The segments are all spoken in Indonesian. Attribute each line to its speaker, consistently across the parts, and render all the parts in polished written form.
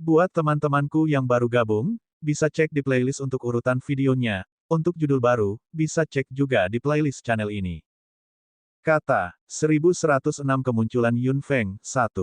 Speaker 1: Buat teman-temanku yang baru gabung, bisa cek di playlist untuk urutan videonya. Untuk judul baru, bisa cek juga di playlist channel ini. Kata, 1106 kemunculan Yun Feng, 1.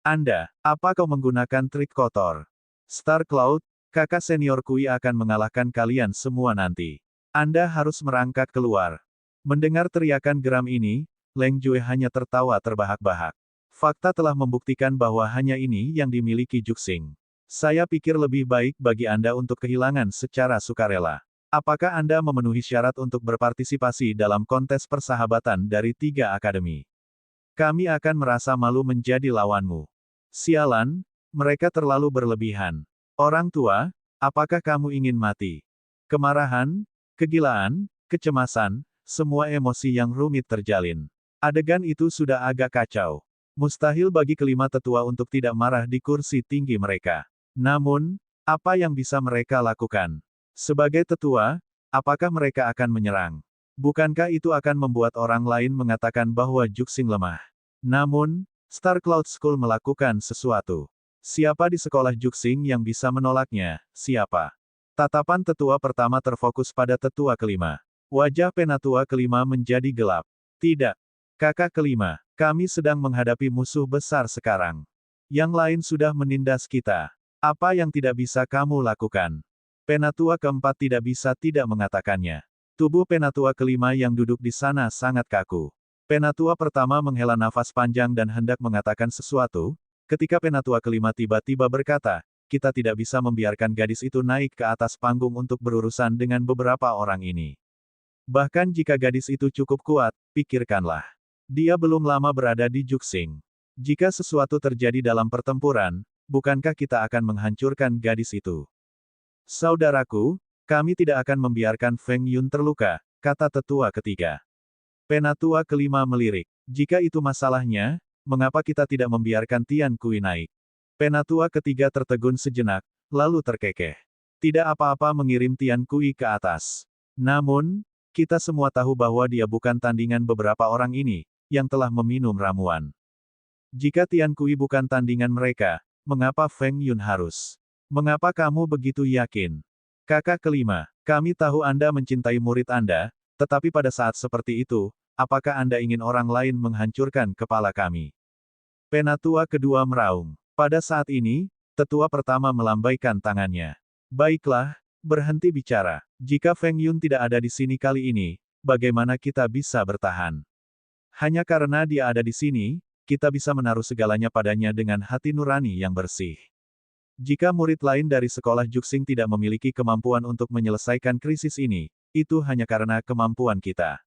Speaker 1: Anda, apa kau menggunakan trik kotor? Star Cloud, kakak senior Kui akan mengalahkan kalian semua nanti. Anda harus merangkak keluar. Mendengar teriakan geram ini, Leng Jue hanya tertawa terbahak-bahak. Fakta telah membuktikan bahwa hanya ini yang dimiliki Juxing. Saya pikir lebih baik bagi Anda untuk kehilangan secara sukarela. Apakah Anda memenuhi syarat untuk berpartisipasi dalam kontes persahabatan dari 3 akademi? Kami akan merasa malu menjadi lawanmu. Sialan, mereka terlalu berlebihan. Orang tua, apakah kamu ingin mati? Kemarahan, kegilaan, kecemasan, semua emosi yang rumit terjalin. Adegan itu sudah agak kacau. Mustahil bagi kelima tetua untuk tidak marah di kursi tinggi mereka. Namun, apa yang bisa mereka lakukan? Sebagai tetua, apakah mereka akan menyerang? Bukankah itu akan membuat orang lain mengatakan bahwa Juxing lemah? Namun, Star Cloud School melakukan sesuatu. Siapa di sekolah Juxing yang bisa menolaknya? Siapa? Tatapan tetua pertama terfokus pada tetua kelima. Wajah penatua kelima menjadi gelap. Tidak. Kakak kelima, kami sedang menghadapi musuh besar sekarang. Yang lain sudah menindas kita. Apa yang tidak bisa kamu lakukan? Penatua keempat tidak bisa tidak mengatakannya. Tubuh penatua kelima yang duduk di sana sangat kaku. Penatua pertama menghela nafas panjang dan hendak mengatakan sesuatu, ketika penatua kelima tiba-tiba berkata, kita tidak bisa membiarkan gadis itu naik ke atas panggung untuk berurusan dengan beberapa orang ini. Bahkan jika gadis itu cukup kuat, pikirkanlah. Dia belum lama berada di Juxing. Jika sesuatu terjadi dalam pertempuran, bukankah kita akan menghancurkan gadis itu? Saudaraku, kami tidak akan membiarkan Feng Yun terluka, kata tetua ketiga. Penatua kelima melirik. Jika itu masalahnya, mengapa kita tidak membiarkan Tian Kui naik? Penatua ketiga tertegun sejenak, lalu terkekeh. Tidak apa-apa mengirim Tian Kui ke atas. Namun, kita semua tahu bahwa dia bukan tandingan beberapa orang ini, yang telah meminum ramuan. Jika Tian Kui bukan tandingan mereka, mengapa Feng Yun harus? Mengapa kamu begitu yakin? Kakak kelima, kami tahu Anda mencintai murid Anda, tetapi pada saat seperti itu, apakah Anda ingin orang lain menghancurkan kepala kami? Penatua kedua meraung. Pada saat ini, tetua pertama melambaikan tangannya. Baiklah, berhenti bicara. Jika Feng Yun tidak ada di sini kali ini, bagaimana kita bisa bertahan? Hanya karena dia ada di sini, kita bisa menaruh segalanya padanya dengan hati nurani yang bersih. Jika murid lain dari sekolah Juxing tidak memiliki kemampuan untuk menyelesaikan krisis ini, itu hanya karena kemampuan kita.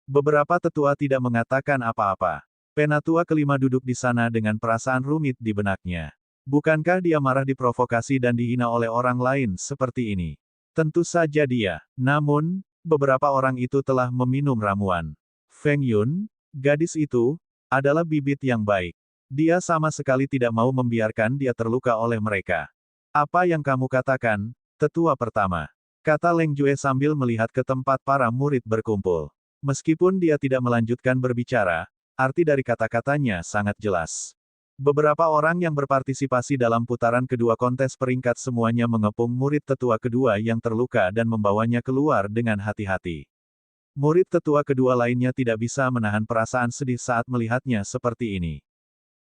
Speaker 1: Beberapa tetua tidak mengatakan apa-apa. Penatua kelima duduk di sana dengan perasaan rumit di benaknya. Bukankah dia marah diprovokasi dan dihina oleh orang lain seperti ini? Tentu saja dia. Namun, beberapa orang itu telah meminum ramuan. Feng Yun, gadis itu, adalah bibit yang baik. Dia sama sekali tidak mau membiarkan dia terluka oleh mereka. Apa yang kamu katakan, tetua pertama? Kata Leng Jue sambil melihat ke tempat para murid berkumpul. Meskipun dia tidak melanjutkan berbicara, arti dari kata-katanya sangat jelas. Beberapa orang yang berpartisipasi dalam putaran kedua kontes peringkat semuanya mengepung murid tetua kedua yang terluka dan membawanya keluar dengan hati-hati. Murid tetua kedua lainnya tidak bisa menahan perasaan sedih saat melihatnya seperti ini.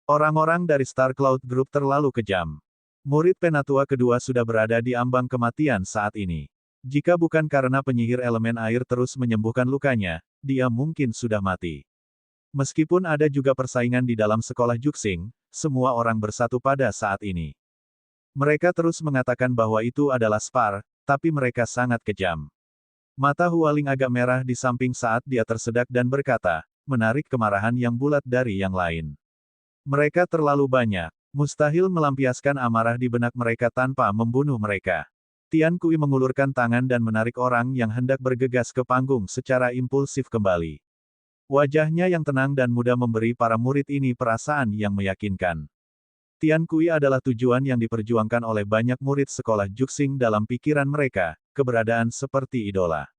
Speaker 1: Orang-orang dari Star Cloud Group terlalu kejam. Murid penatua kedua sudah berada di ambang kematian saat ini. Jika bukan karena penyihir elemen air terus menyembuhkan lukanya, dia mungkin sudah mati. Meskipun ada juga persaingan di dalam sekolah Juxing, semua orang bersatu pada saat ini. Mereka terus mengatakan bahwa itu adalah Spar, tapi mereka sangat kejam. Mata Hualing agak merah di samping saat dia tersedak dan berkata, menarik kemarahan yang bulat dari yang lain. Mereka terlalu banyak. Mustahil melampiaskan amarah di benak mereka tanpa membunuh mereka. Tian Kui mengulurkan tangan dan menarik orang yang hendak bergegas ke panggung secara impulsif kembali. Wajahnya yang tenang dan mudah memberi para murid ini perasaan yang meyakinkan. Tian Kui adalah tujuan yang diperjuangkan oleh banyak murid sekolah Juxing dalam pikiran mereka, keberadaan seperti idola.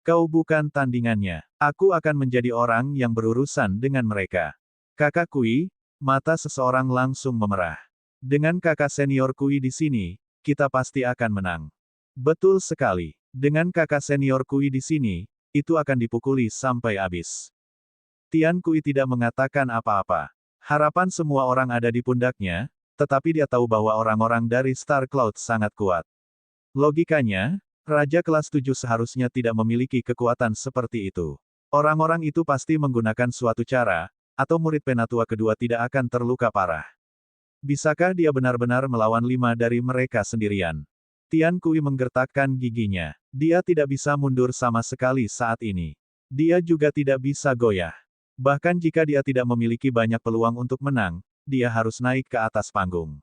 Speaker 1: Kau bukan tandingannya. Aku akan menjadi orang yang berurusan dengan mereka. Kakak Kui, mata seseorang langsung memerah. Dengan kakak senior Kui di sini, kita pasti akan menang. Betul sekali. Dengan kakak senior Kui di sini, itu akan dipukuli sampai habis. Tian Kui tidak mengatakan apa-apa. Harapan semua orang ada di pundaknya, tetapi dia tahu bahwa orang-orang dari Star Cloud sangat kuat. Logikanya, Raja kelas 7 seharusnya tidak memiliki kekuatan seperti itu. Orang-orang itu pasti menggunakan suatu cara, atau murid penatua kedua tidak akan terluka parah. Bisakah dia benar-benar melawan 5 dari mereka sendirian? Tian Kui menggertakkan giginya. Dia tidak bisa mundur sama sekali saat ini. Dia juga tidak bisa goyah. Bahkan jika dia tidak memiliki banyak peluang untuk menang, dia harus naik ke atas panggung.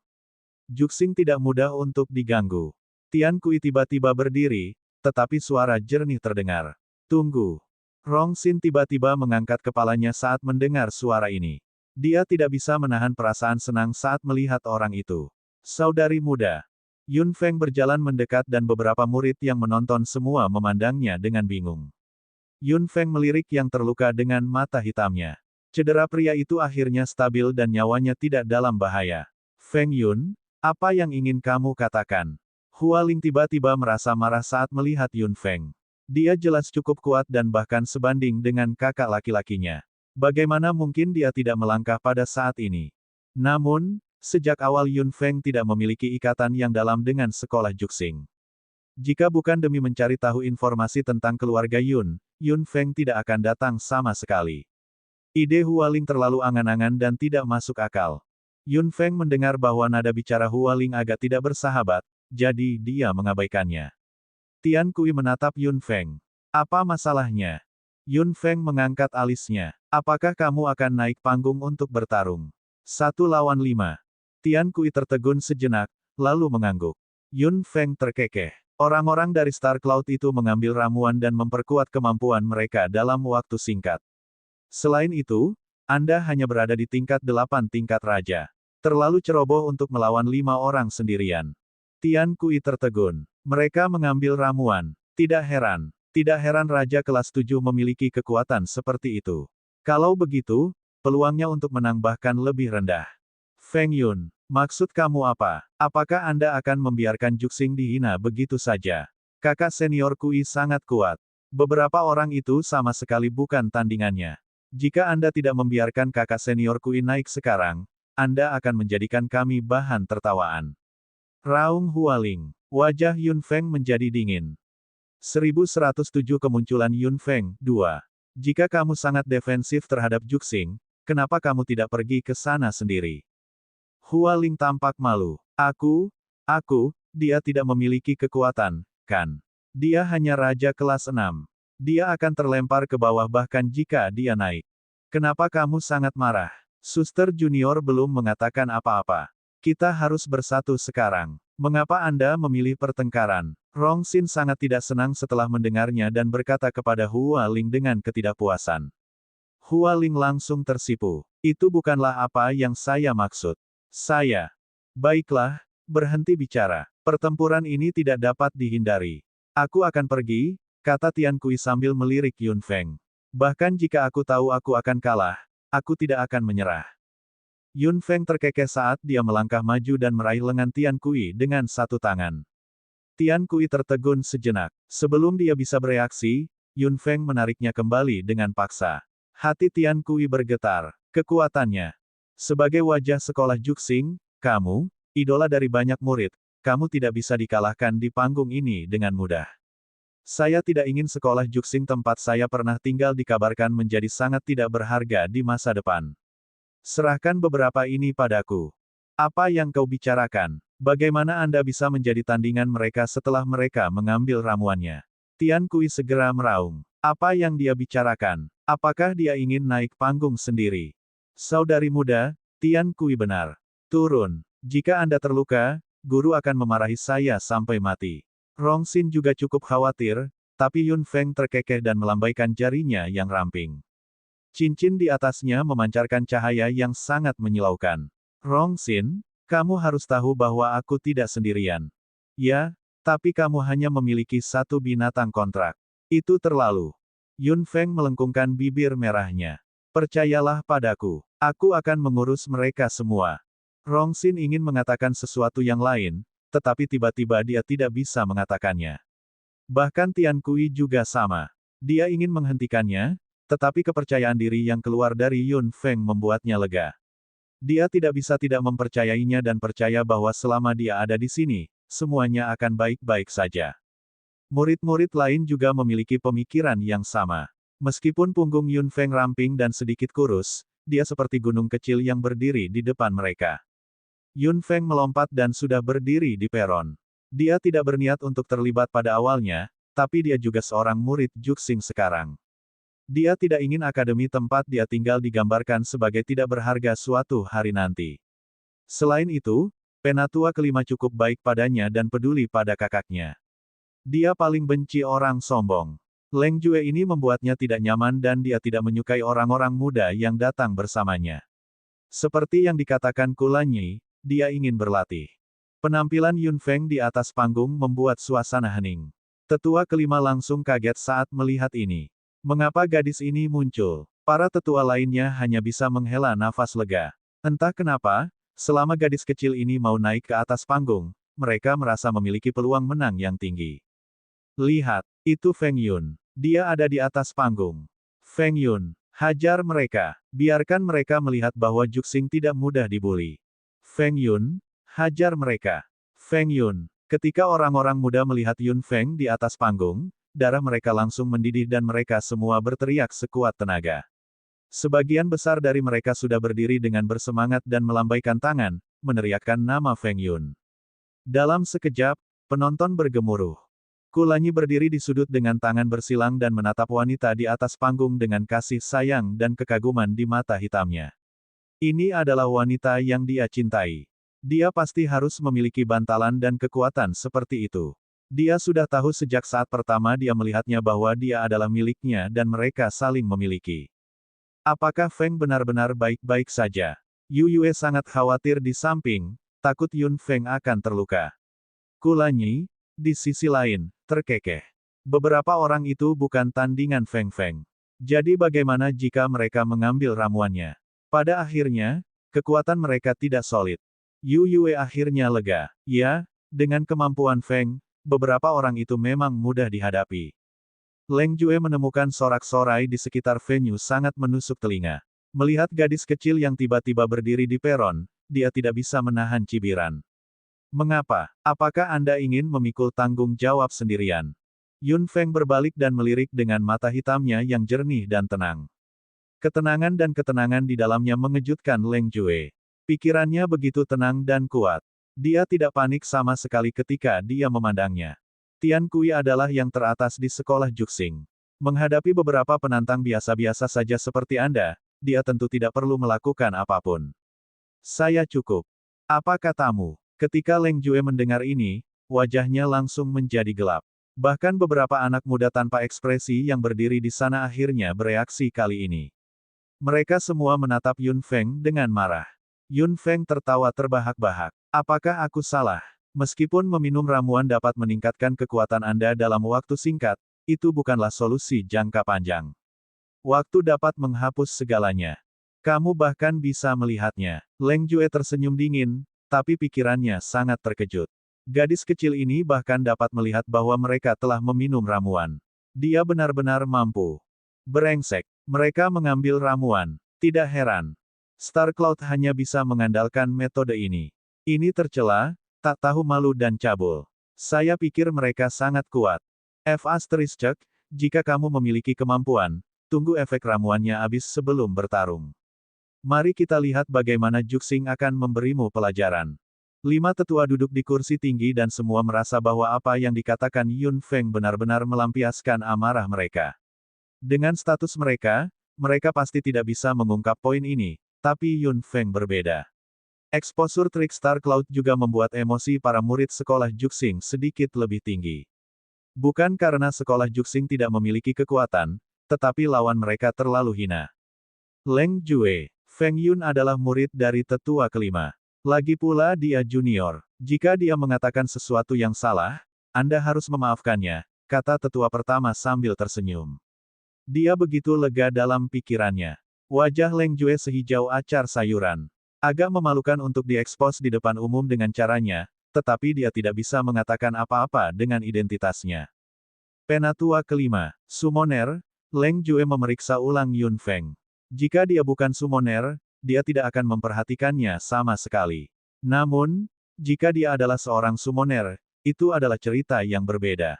Speaker 1: Juxing tidak mudah untuk diganggu. Tian Kui tiba-tiba berdiri, tetapi suara jernih terdengar. Tunggu. Rong Xin tiba-tiba mengangkat kepalanya saat mendengar suara ini. Dia tidak bisa menahan perasaan senang saat melihat orang itu. Saudari muda. Yun Feng berjalan mendekat dan beberapa murid yang menonton semua memandangnya dengan bingung. Yun Feng melirik yang terluka dengan mata hitamnya. Cedera pria itu akhirnya stabil dan nyawanya tidak dalam bahaya. Feng Yun, apa yang ingin kamu katakan? Hua Ling tiba-tiba merasa marah saat melihat Yun Feng. Dia jelas cukup kuat dan bahkan sebanding dengan kakak laki-lakinya. Bagaimana mungkin dia tidak melangkah pada saat ini? Namun, sejak awal Yun Feng tidak memiliki ikatan yang dalam dengan sekolah Juxing. Jika bukan demi mencari tahu informasi tentang keluarga Yun, Yun Feng tidak akan datang sama sekali. Ide Hua Ling terlalu angan-angan dan tidak masuk akal. Yun Feng mendengar bahwa nada bicara Hua Ling agak tidak bersahabat, jadi dia mengabaikannya. Tian Kui menatap Yun Feng. Apa masalahnya? Yun Feng mengangkat alisnya. Apakah kamu akan naik panggung untuk bertarung? 1 lawan 5. Tian Kui tertegun sejenak, lalu mengangguk. Yun Feng terkekeh. Orang-orang dari Star Cloud itu mengambil ramuan dan memperkuat kemampuan mereka dalam waktu singkat. Selain itu, Anda hanya berada di tingkat 8 tingkat raja. Terlalu ceroboh untuk melawan 5 orang sendirian. Tian Kui tertegun. Mereka mengambil ramuan. Tidak heran. Tidak heran Raja kelas 7 memiliki kekuatan seperti itu. Kalau begitu, peluangnya untuk menang bahkan lebih rendah. Feng Yun, maksud kamu apa? Apakah Anda akan membiarkan Juxing dihina begitu saja? Kakak senior Kui sangat kuat. Beberapa orang itu sama sekali bukan tandingannya. Jika Anda tidak membiarkan kakak senior Kui naik sekarang, Anda akan menjadikan kami bahan tertawaan. Raung Hua Ling. Wajah Yun Feng menjadi dingin. 1107 Kemunculan Yun Feng, 2. Jika kamu sangat defensif terhadap Juxing, kenapa kamu tidak pergi ke sana sendiri? Hua Ling tampak malu. Dia tidak memiliki kekuatan, kan? Dia hanya raja kelas 6. Dia akan terlempar ke bawah bahkan jika dia naik. Kenapa kamu sangat marah? Suster junior belum mengatakan apa-apa. Kita harus bersatu sekarang. Mengapa Anda memilih pertengkaran? Rong Xin sangat tidak senang setelah mendengarnya dan berkata kepada Hua Ling dengan ketidakpuasan. Hua Ling langsung tersipu. Itu bukanlah apa yang saya maksud. Baiklah, berhenti bicara. Pertempuran ini tidak dapat dihindari. Aku akan pergi, kata Tian Kui sambil melirik Yun Feng. Bahkan jika aku tahu aku akan kalah, aku tidak akan menyerah. Yun Feng terkekeh saat dia melangkah maju dan meraih lengan Tian Kui dengan satu tangan. Tian Kui tertegun sejenak. Sebelum dia bisa bereaksi, Yun Feng menariknya kembali dengan paksa. Hati Tian Kui bergetar. Kekuatannya. Sebagai wajah sekolah Juxing, kamu, idola dari banyak murid, kamu tidak bisa dikalahkan di panggung ini dengan mudah. Saya tidak ingin sekolah Juxing tempat saya pernah tinggal dikabarkan menjadi sangat tidak berharga di masa depan. Serahkan beberapa ini padaku. Apa yang kau bicarakan? Bagaimana Anda bisa menjadi tandingan mereka setelah mereka mengambil ramuannya? Tian Kui segera meraung. Apa yang dia bicarakan? Apakah dia ingin naik panggung sendiri? Saudari muda, Tian Kui benar. Turun. Jika Anda terluka, guru akan memarahi saya sampai mati. Rong Xin juga cukup khawatir, tapi Yun Feng terkekeh dan melambaikan jarinya yang ramping. Cincin di atasnya memancarkan cahaya yang sangat menyilaukan. Rong Xin, kamu harus tahu bahwa aku tidak sendirian. Ya, tapi kamu hanya memiliki satu binatang kontrak. Itu terlalu. Yun Feng melengkungkan bibir merahnya. Percayalah padaku, aku akan mengurus mereka semua. Rongxin ingin mengatakan sesuatu yang lain, tetapi tiba-tiba dia tidak bisa mengatakannya. Bahkan Tian Kui juga sama. Dia ingin menghentikannya, tetapi kepercayaan diri yang keluar dari Yun Feng membuatnya lega. Dia tidak bisa tidak mempercayainya dan percaya bahwa selama dia ada di sini, semuanya akan baik-baik saja. Murid-murid lain juga memiliki pemikiran yang sama. Meskipun punggung Yun Feng ramping dan sedikit kurus, dia seperti gunung kecil yang berdiri di depan mereka. Yun Feng melompat dan sudah berdiri di peron. Dia tidak berniat untuk terlibat pada awalnya, tapi dia juga seorang murid Juxing sekarang. Dia tidak ingin akademi tempat dia tinggal digambarkan sebagai tidak berharga suatu hari nanti. Selain itu, penatua kelima cukup baik padanya dan peduli pada kakaknya. Dia paling benci orang sombong. Leng Jue ini membuatnya tidak nyaman dan dia tidak menyukai orang-orang muda yang datang bersamanya. Seperti yang dikatakan Kulanyi, dia ingin berlatih. Penampilan Yun Feng di atas panggung membuat suasana hening. Tetua kelima langsung kaget saat melihat ini. Mengapa gadis ini muncul? Para tetua lainnya hanya bisa menghela nafas lega. Entah kenapa, selama gadis kecil ini mau naik ke atas panggung, mereka merasa memiliki peluang menang yang tinggi. Lihat, itu Feng Yun. Dia ada di atas panggung. Feng Yun, hajar mereka. Biarkan mereka melihat bahwa Juxing tidak mudah dibuli. Feng Yun, hajar mereka. Feng Yun. Ketika orang-orang muda melihat Yun Feng di atas panggung, darah mereka langsung mendidih dan mereka semua berteriak sekuat tenaga. Sebagian besar dari mereka sudah berdiri dengan bersemangat dan melambaikan tangan, meneriakkan nama Feng Yun. Dalam sekejap, penonton bergemuruh. Kulanyi berdiri di sudut dengan tangan bersilang dan menatap wanita di atas panggung dengan kasih sayang dan kekaguman di mata hitamnya. Ini adalah wanita yang dia cintai. Dia pasti harus memiliki bantalan dan kekuatan seperti itu. Dia sudah tahu sejak saat pertama dia melihatnya bahwa dia adalah miliknya dan mereka saling memiliki. Apakah Feng benar-benar baik-baik saja? Yu Yue sangat khawatir di samping, takut Yun Feng akan terluka. Kulanyi, di sisi lain, terkekeh. Beberapa orang itu bukan tandingan Feng Feng. Jadi bagaimana jika mereka mengambil ramuannya? Pada akhirnya, kekuatan mereka tidak solid. Yu Yue akhirnya lega. Ya, dengan kemampuan Feng, beberapa orang itu memang mudah dihadapi. Leng Jue menemukan sorak-sorai di sekitar venue sangat menusuk telinga. Melihat gadis kecil yang tiba-tiba berdiri di peron, dia tidak bisa menahan cibiran. Mengapa? Apakah Anda ingin memikul tanggung jawab sendirian? Yun Feng berbalik dan melirik dengan mata hitamnya yang jernih dan tenang. Ketenangan dan ketenangan di dalamnya mengejutkan Leng Jue. Pikirannya begitu tenang dan kuat. Dia tidak panik sama sekali ketika dia memandangnya. Tian Kui adalah yang teratas di sekolah Juxing. Menghadapi beberapa penantang biasa-biasa saja seperti Anda, dia tentu tidak perlu melakukan apapun. Saya cukup. Apa katamu? Ketika Leng Jue mendengar ini, wajahnya langsung menjadi gelap. Bahkan beberapa anak muda tanpa ekspresi yang berdiri di sana akhirnya bereaksi kali ini. Mereka semua menatap Yun Feng dengan marah. Yun Feng tertawa terbahak-bahak. Apakah aku salah? Meskipun meminum ramuan dapat meningkatkan kekuatan Anda dalam waktu singkat, itu bukanlah solusi jangka panjang. Waktu dapat menghapus segalanya. Kamu bahkan bisa melihatnya. Leng Jue tersenyum dingin, tapi pikirannya sangat terkejut. Gadis kecil ini bahkan dapat melihat bahwa mereka telah meminum ramuan. Dia benar-benar mampu. Brengsek. Mereka mengambil ramuan. Tidak heran. Star Cloud hanya bisa mengandalkan metode ini. Ini tercela, tak tahu malu dan cabul. Saya pikir mereka sangat kuat. Jika kamu memiliki kemampuan, tunggu efek ramuannya habis sebelum bertarung. Mari kita lihat bagaimana Juxing akan memberimu pelajaran. 5 tetua duduk di kursi tinggi dan semua merasa bahwa apa yang dikatakan Yun Feng benar-benar melampiaskan amarah mereka. Dengan status mereka, mereka pasti tidak bisa mengungkap poin ini. Tapi Yun Feng berbeda. Eksposur trik Star Cloud juga membuat emosi para murid sekolah Juxing sedikit lebih tinggi. Bukan karena sekolah Juxing tidak memiliki kekuatan, tetapi lawan mereka terlalu hina. Leng Jue, Feng Yun adalah murid dari tetua kelima. Lagi pula dia junior. Jika dia mengatakan sesuatu yang salah, Anda harus memaafkannya, kata tetua pertama sambil tersenyum. Dia begitu lega dalam pikirannya. Wajah Leng Jue sehijau acar sayuran. Agak memalukan untuk diekspos di depan umum dengan caranya, tetapi dia tidak bisa mengatakan apa-apa dengan identitasnya. Penatua kelima, Summoner, Leng Jue memeriksa ulang Yun Feng. Jika dia bukan summoner, dia tidak akan memperhatikannya sama sekali. Namun, jika dia adalah seorang summoner, itu adalah cerita yang berbeda.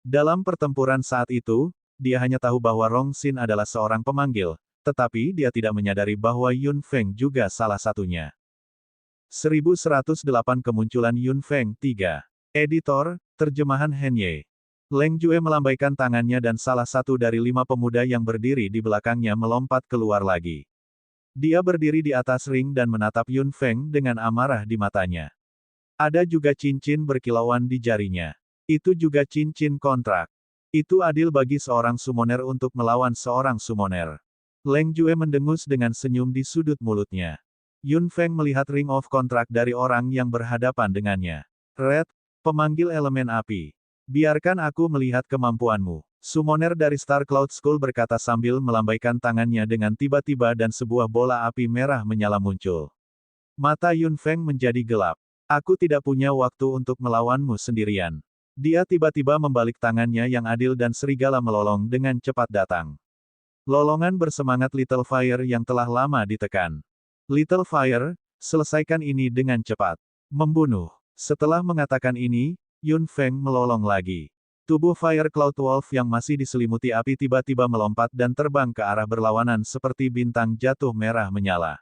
Speaker 1: Dalam pertempuran saat itu, dia hanya tahu bahwa Rong Xin adalah seorang pemanggil, tetapi dia tidak menyadari bahwa Yun Feng juga salah satunya. 1108 Kemunculan Yun Feng 3. Editor, terjemahan Henye. Leng Jue melambaikan tangannya dan salah satu dari 5 pemuda yang berdiri di belakangnya melompat keluar lagi. Dia berdiri di atas ring dan menatap Yun Feng dengan amarah di matanya. Ada juga cincin berkilauan di jarinya. Itu juga cincin kontrak. Itu adil bagi seorang summoner untuk melawan seorang summoner. Leng Jue mendengus dengan senyum di sudut mulutnya. Yun Feng melihat ring of kontrak dari orang yang berhadapan dengannya. Red, pemanggil elemen api. Biarkan aku melihat kemampuanmu. Summoner dari Star Cloud School berkata sambil melambaikan tangannya dengan tiba-tiba dan sebuah bola api merah menyala muncul. Mata Yun Feng menjadi gelap. Aku tidak punya waktu untuk melawanmu sendirian. Dia tiba-tiba membalik tangannya yang adil dan serigala melolong dengan cepat datang. Lolongan bersemangat Little Fire yang telah lama ditekan. Little Fire, selesaikan ini dengan cepat. Membunuh. Setelah mengatakan ini, Yun Feng melolong lagi. Tubuh Fire Cloud Wolf yang masih diselimuti api tiba-tiba melompat dan terbang ke arah berlawanan seperti bintang jatuh merah menyala.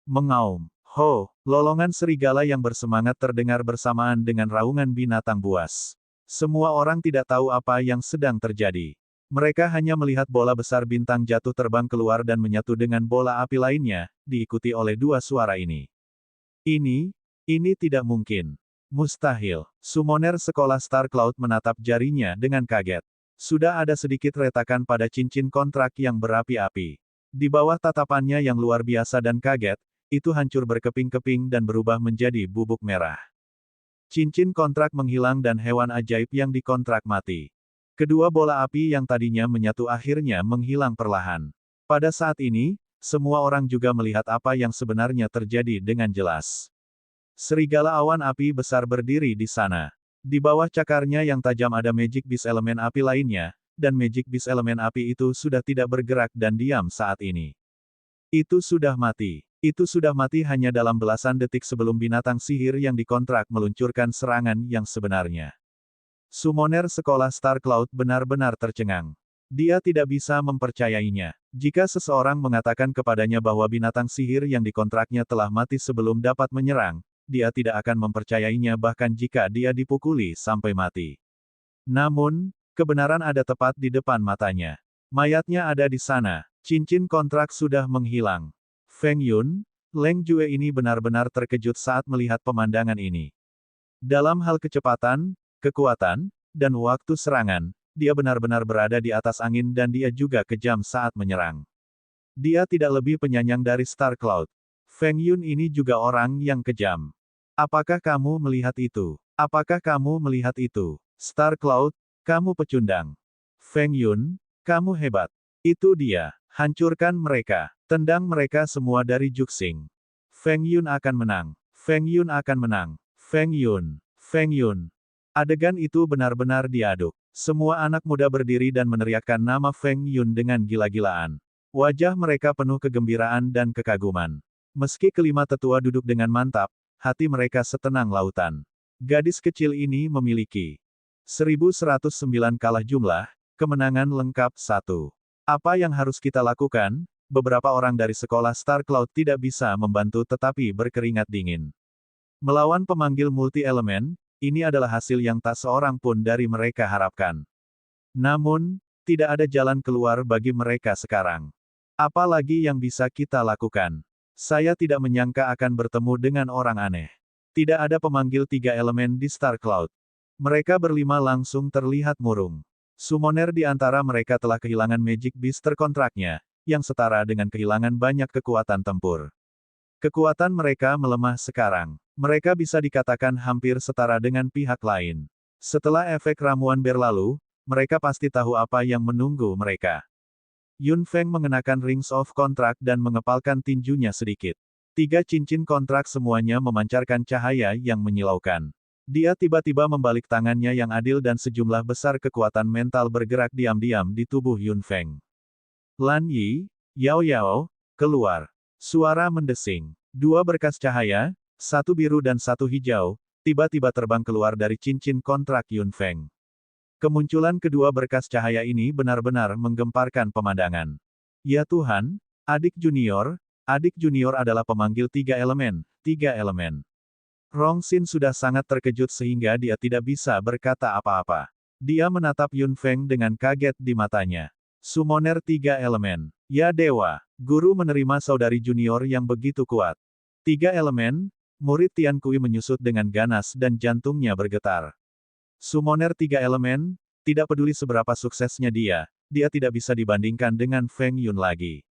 Speaker 1: Mengaum. Ho, lolongan serigala yang bersemangat terdengar bersamaan dengan raungan binatang buas. Semua orang tidak tahu apa yang sedang terjadi. Mereka hanya melihat bola besar bintang jatuh terbang keluar dan menyatu dengan bola api lainnya, diikuti oleh dua suara ini. Ini tidak mungkin. Mustahil. Summoner sekolah Star Cloud menatap jarinya dengan kaget. Sudah ada sedikit retakan pada cincin kontrak yang berapi-api. Di bawah tatapannya yang luar biasa dan kaget, itu hancur berkeping-keping dan berubah menjadi bubuk merah. Cincin kontrak menghilang dan hewan ajaib yang dikontrak mati. Kedua bola api yang tadinya menyatu akhirnya menghilang perlahan. Pada saat ini, semua orang juga melihat apa yang sebenarnya terjadi dengan jelas. Serigala awan api besar berdiri di sana. Di bawah cakarnya yang tajam ada Magic Beast elemen api lainnya, dan Magic Beast elemen api itu sudah tidak bergerak dan diam saat ini. Itu sudah mati. Itu sudah mati hanya dalam belasan detik sebelum binatang sihir yang dikontrak meluncurkan serangan yang sebenarnya. Summoner sekolah Star Cloud benar-benar tercengang. Dia tidak bisa mempercayainya. Jika seseorang mengatakan kepadanya bahwa binatang sihir yang dikontraknya telah mati sebelum dapat menyerang, dia tidak akan mempercayainya bahkan jika dia dipukuli sampai mati. Namun, kebenaran ada tepat di depan matanya. Mayatnya ada di sana. Cincin kontrak sudah menghilang. Feng Yun, Leng Jue ini benar-benar terkejut saat melihat pemandangan ini. Dalam hal kecepatan, kekuatan, dan waktu serangan, dia benar-benar berada di atas angin dan dia juga kejam saat menyerang. Dia tidak lebih penyayang dari Star Cloud. Feng Yun ini juga orang yang kejam. Apakah kamu melihat itu? Apakah kamu melihat itu? Star Cloud, kamu pecundang. Feng Yun, kamu hebat. Itu dia. Hancurkan mereka. Tendang mereka semua dari Juxing. Feng Yun akan menang. Feng Yun akan menang. Feng Yun. Feng Yun. Adegan itu benar-benar diaduk. Semua anak muda berdiri dan meneriakkan nama Feng Yun dengan gila-gilaan. Wajah mereka penuh kegembiraan dan kekaguman. Meski kelima tetua duduk dengan mantap, hati mereka setenang lautan. Gadis kecil ini memiliki 1109 kalah jumlah, kemenangan lengkap 1. Apa yang harus kita lakukan? Beberapa orang dari sekolah Star Cloud tidak bisa membantu tetapi berkeringat dingin. Melawan pemanggil multi-elemen, ini adalah hasil yang tak seorang pun dari mereka harapkan. Namun, tidak ada jalan keluar bagi mereka sekarang. Apa lagi yang bisa kita lakukan? Saya tidak menyangka akan bertemu dengan orang aneh. Tidak ada pemanggil 3 elemen di Star Cloud. Mereka berlima langsung terlihat murung. Summoner di antara mereka telah kehilangan Magic Beast terkontraknya, yang setara dengan kehilangan banyak kekuatan tempur. Kekuatan mereka melemah sekarang. Mereka bisa dikatakan hampir setara dengan pihak lain. Setelah efek ramuan berlalu, mereka pasti tahu apa yang menunggu mereka. Yun Feng mengenakan Rings of Contract dan mengepalkan tinjunya sedikit. Tiga cincin kontrak semuanya memancarkan cahaya yang menyilaukan. Dia tiba-tiba membalik tangannya yang adil dan sejumlah besar kekuatan mental bergerak diam-diam di tubuh Yun Feng. Lan Yi, Yao Yao, keluar. Suara mendesing. Dua berkas cahaya, satu biru dan satu hijau, tiba-tiba terbang keluar dari cincin kontrak Yun Feng. Kemunculan kedua berkas cahaya ini benar-benar menggemparkan pemandangan. Ya Tuhan, adik junior adalah pemanggil tiga elemen, tiga elemen. Rong Xin sudah sangat terkejut sehingga dia tidak bisa berkata apa-apa. Dia menatap Yun Feng dengan kaget di matanya. Summoner tiga elemen. Ya dewa, guru menerima saudari junior yang begitu kuat. Tiga elemen, murid Tian Kui menyusut dengan ganas dan jantungnya bergetar. Summoner tiga elemen, tidak peduli seberapa suksesnya dia tidak bisa dibandingkan dengan Feng Yun lagi.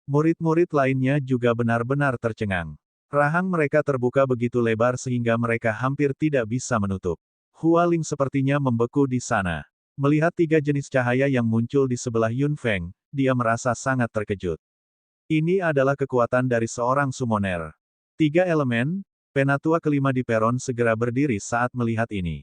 Speaker 1: Murid-murid lainnya juga benar-benar tercengang. Rahang mereka terbuka begitu lebar sehingga mereka hampir tidak bisa menutup. Hua Ling sepertinya membeku di sana. Melihat tiga jenis cahaya yang muncul di sebelah Yun Feng, dia merasa sangat terkejut. Ini adalah kekuatan dari seorang summoner. Tiga elemen, penatua kelima di peron segera berdiri saat melihat ini.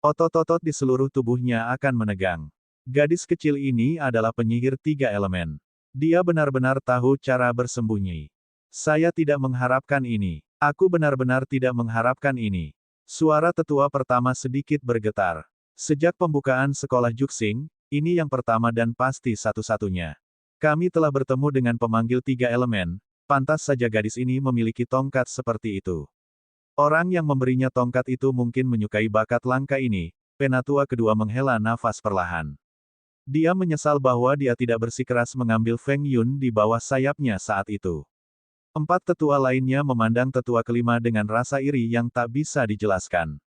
Speaker 1: Otot-otot di seluruh tubuhnya akan menegang. Gadis kecil ini adalah penyihir tiga elemen. Dia benar-benar tahu cara bersembunyi. Saya tidak mengharapkan ini. Aku benar-benar tidak mengharapkan ini. Suara tetua pertama sedikit bergetar. Sejak pembukaan sekolah Juxing, ini yang pertama dan pasti satu-satunya. Kami telah bertemu dengan pemanggil tiga elemen, pantas saja gadis ini memiliki tongkat seperti itu. Orang yang memberinya tongkat itu mungkin menyukai bakat langka ini. Penatua kedua menghela nafas perlahan. Dia menyesal bahwa dia tidak bersikeras mengambil Feng Yun di bawah sayapnya saat itu. Empat tetua lainnya memandang tetua kelima dengan rasa iri yang tak bisa dijelaskan.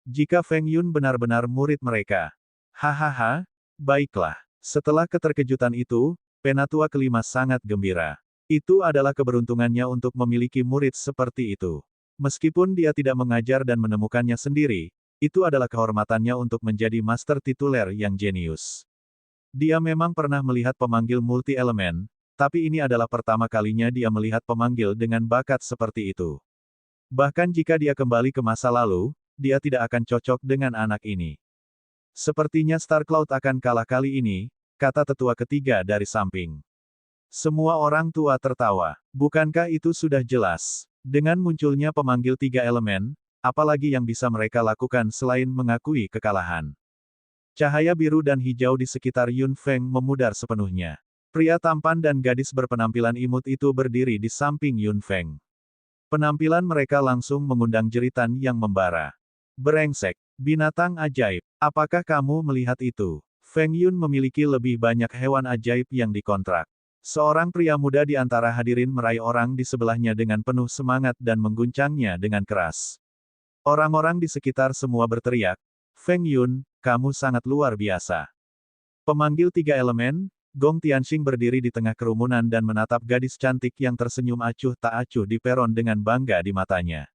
Speaker 1: Jika Feng Yun benar-benar murid mereka. Hahaha, baiklah. Setelah keterkejutan itu, penatua kelima sangat gembira. Itu adalah keberuntungannya untuk memiliki murid seperti itu. Meskipun dia tidak mengajar dan menemukannya sendiri, itu adalah kehormatannya untuk menjadi master tituler yang jenius. Dia memang pernah melihat pemanggil multi-elemen, tapi ini adalah pertama kalinya dia melihat pemanggil dengan bakat seperti itu. Bahkan jika dia kembali ke masa lalu, dia tidak akan cocok dengan anak ini. Sepertinya Star Cloud akan kalah kali ini, kata tetua ketiga dari samping. Semua orang tua tertawa. Bukankah itu sudah jelas? Dengan munculnya pemanggil tiga elemen, apalagi yang bisa mereka lakukan selain mengakui kekalahan. Cahaya biru dan hijau di sekitar Yun Feng memudar sepenuhnya. Pria tampan dan gadis berpenampilan imut itu berdiri di samping Yun Feng. Penampilan mereka langsung mengundang jeritan yang membara. Brengsek, binatang ajaib, apakah kamu melihat itu? Feng Yun memiliki lebih banyak hewan ajaib yang dikontrak. Seorang pria muda di antara hadirin meraih orang di sebelahnya dengan penuh semangat dan mengguncangnya dengan keras. Orang-orang di sekitar semua berteriak, Feng Yun, kamu sangat luar biasa. Pemanggil tiga elemen, Gong Tianxing berdiri di tengah kerumunan dan menatap gadis cantik yang tersenyum acuh tak acuh di peron dengan bangga di matanya.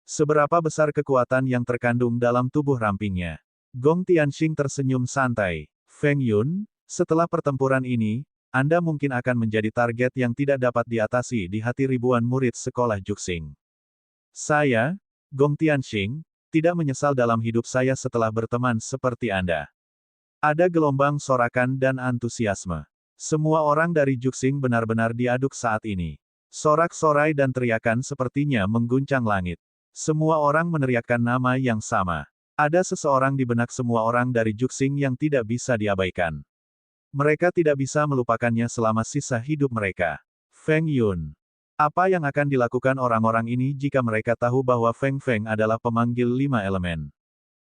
Speaker 1: Seberapa besar kekuatan yang terkandung dalam tubuh rampingnya. Gong Tianxing tersenyum santai. Feng Yun, setelah pertempuran ini, Anda mungkin akan menjadi target yang tidak dapat diatasi di hati ribuan murid sekolah Juxing. Saya, Gong Tianxing, tidak menyesal dalam hidup saya setelah berteman seperti Anda. Ada gelombang sorakan dan antusiasme. Semua orang dari Juxing benar-benar diaduk saat ini. Sorak-sorai dan teriakan sepertinya mengguncang langit. Semua orang meneriakkan nama yang sama. Ada seseorang di benak semua orang dari Juxing yang tidak bisa diabaikan. Mereka tidak bisa melupakannya selama sisa hidup mereka. Feng Yun. Apa yang akan dilakukan orang-orang ini jika mereka tahu bahwa Feng Feng adalah pemanggil lima elemen?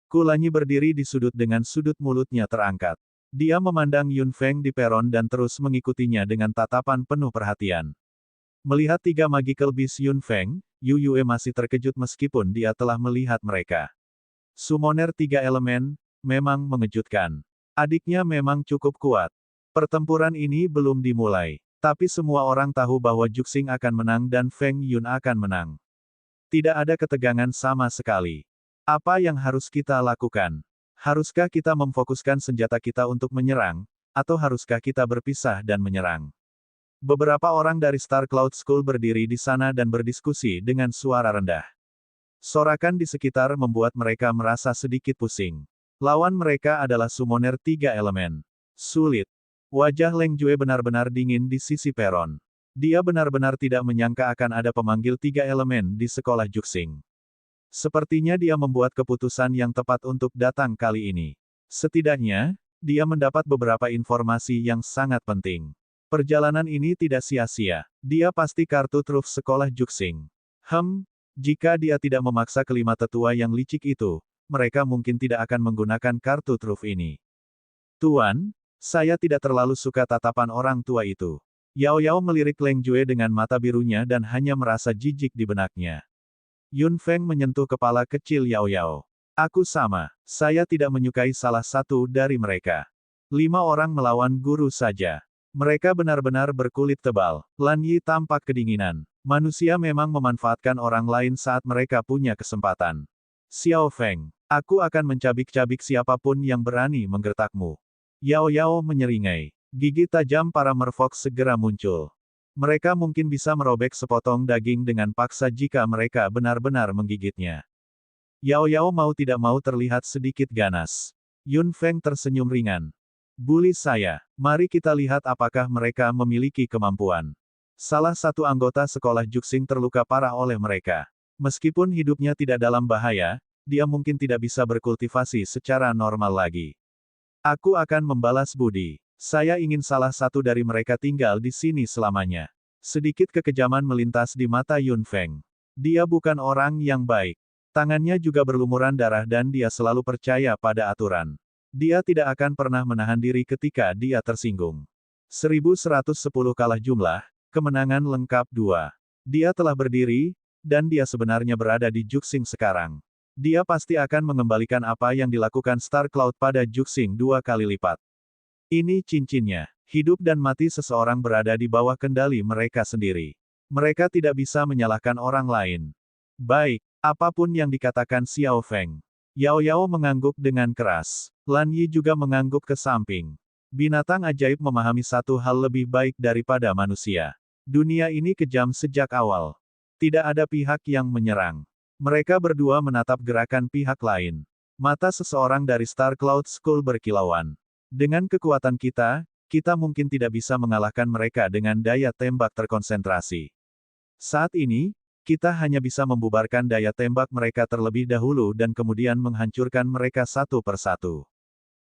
Speaker 1: Kulanyi berdiri di sudut dengan sudut mulutnya terangkat. Dia memandang Yun Feng di peron dan terus mengikutinya dengan tatapan penuh perhatian. Melihat tiga magical beast Yun Feng, Yu Yue masih terkejut meskipun dia telah melihat mereka. Summoner tiga elemen, memang mengejutkan. Adiknya memang cukup kuat. Pertempuran ini belum dimulai. Tapi semua orang tahu bahwa Juxing akan menang dan Feng Yun akan menang. Tidak ada ketegangan sama sekali. Apa yang harus kita lakukan? Haruskah kita memfokuskan senjata kita untuk menyerang, atau haruskah kita berpisah dan menyerang? Beberapa orang dari Star Cloud School berdiri di sana dan berdiskusi dengan suara rendah. Sorakan di sekitar membuat mereka merasa sedikit pusing. Lawan mereka adalah summoner 3 elemen. Sulit. Wajah Leng Jue benar-benar dingin di sisi peron. Dia benar-benar tidak menyangka akan ada pemanggil 3 elemen di sekolah Juxing. Sepertinya dia membuat keputusan yang tepat untuk datang kali ini. Setidaknya, dia mendapat beberapa informasi yang sangat penting. Perjalanan ini tidak sia-sia. Dia pasti kartu truf sekolah Juxing. Jika dia tidak memaksa kelima tetua yang licik itu, mereka mungkin tidak akan menggunakan kartu truf ini. Tuan, saya tidak terlalu suka tatapan orang tua itu. Yao Yao melirik Leng Jue dengan mata birunya dan hanya merasa jijik di benaknya. Yun Feng menyentuh kepala kecil Yao Yao. Aku sama, saya tidak menyukai salah satu dari mereka. 5 orang melawan guru saja. Mereka benar-benar berkulit tebal. Lan Yi tampak kedinginan. Manusia memang memanfaatkan orang lain saat mereka punya kesempatan. Xiao Feng, aku akan mencabik-cabik siapapun yang berani menggertakmu. Yao Yao menyeringai. Gigi tajam para merfolk segera muncul. Mereka mungkin bisa merobek sepotong daging dengan paksa jika mereka benar-benar menggigitnya. Yao Yao mau tidak mau terlihat sedikit ganas. Yun Feng tersenyum ringan. Bully saya, mari kita lihat apakah mereka memiliki kemampuan. Salah satu anggota sekolah Juxing terluka parah oleh mereka. Meskipun hidupnya tidak dalam bahaya, dia mungkin tidak bisa berkultivasi secara normal lagi. Aku akan membalas budi. Saya ingin salah satu dari mereka tinggal di sini selamanya. Sedikit kekejaman melintas di mata Yun Feng. Dia bukan orang yang baik. Tangannya juga berlumuran darah dan dia selalu percaya pada aturan. Dia tidak akan pernah menahan diri ketika dia tersinggung. 1110 kalah jumlah, kemenangan lengkap 2. Dia telah berdiri, dan dia sebenarnya berada di Juxing sekarang. Dia pasti akan mengembalikan apa yang dilakukan Star Cloud pada Juxing 2 kali lipat. Ini cincinnya. Hidup dan mati seseorang berada di bawah kendali mereka sendiri. Mereka tidak bisa menyalahkan orang lain. Baik, apapun yang dikatakan Xiao Feng. Yao Yao mengangguk dengan keras. Lan Yi juga mengangguk ke samping. Binatang ajaib memahami satu hal lebih baik daripada manusia. Dunia ini kejam sejak awal. Tidak ada pihak yang menyerang. Mereka berdua menatap gerakan pihak lain. Mata seseorang dari Star Cloud School berkilauan. Dengan kekuatan kita mungkin tidak bisa mengalahkan mereka dengan daya tembak terkonsentrasi. Saat ini, kita hanya bisa membubarkan daya tembak mereka terlebih dahulu dan kemudian menghancurkan mereka satu persatu.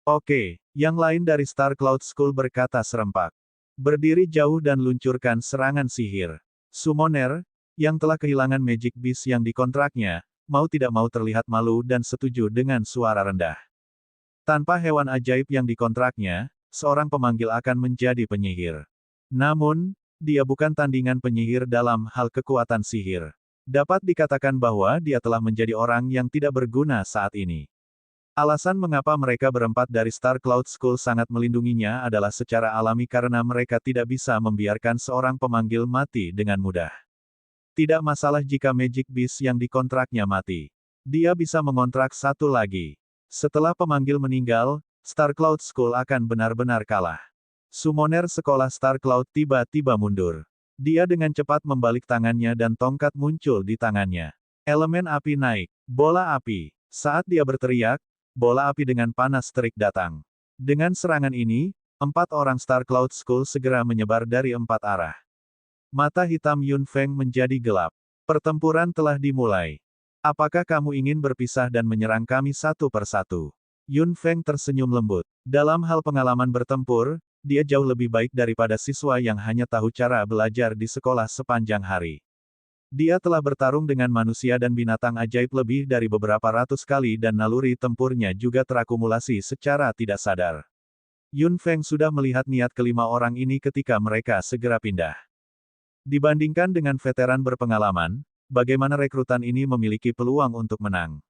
Speaker 1: Oke, yang lain dari Star Cloud School berkata serempak. Berdiri jauh dan luncurkan serangan sihir. Summoner, yang telah kehilangan Magic Beast yang dikontraknya, mau tidak mau terlihat malu dan setuju dengan suara rendah. Tanpa hewan ajaib yang dikontraknya, seorang pemanggil akan menjadi penyihir. Namun, dia bukan tandingan penyihir dalam hal kekuatan sihir. Dapat dikatakan bahwa dia telah menjadi orang yang tidak berguna saat ini. Alasan mengapa mereka berempat dari Star Cloud School sangat melindunginya adalah secara alami karena mereka tidak bisa membiarkan seorang pemanggil mati dengan mudah. Tidak masalah jika Magic Beast yang dikontraknya mati. Dia bisa mengontrak satu lagi. Setelah pemanggil meninggal, Star Cloud School akan benar-benar kalah. Summoner sekolah Star Cloud tiba-tiba mundur. Dia dengan cepat membalik tangannya dan tongkat muncul di tangannya. Elemen api naik. Bola api. Saat dia berteriak, bola api dengan panas terik datang. Dengan serangan ini, 4 orang Star Cloud School segera menyebar dari 4 arah. Mata hitam Yun Feng menjadi gelap. Pertempuran telah dimulai. Apakah kamu ingin berpisah dan menyerang kami satu persatu? Yun Feng tersenyum lembut. Dalam hal pengalaman bertempur, dia jauh lebih baik daripada siswa yang hanya tahu cara belajar di sekolah sepanjang hari. Dia telah bertarung dengan manusia dan binatang ajaib lebih dari beberapa ratus kali dan naluri tempurnya juga terakumulasi secara tidak sadar. Yun Feng sudah melihat niat kelima orang ini ketika mereka segera pindah. Dibandingkan dengan veteran berpengalaman, bagaimana rekrutan ini memiliki peluang untuk menang.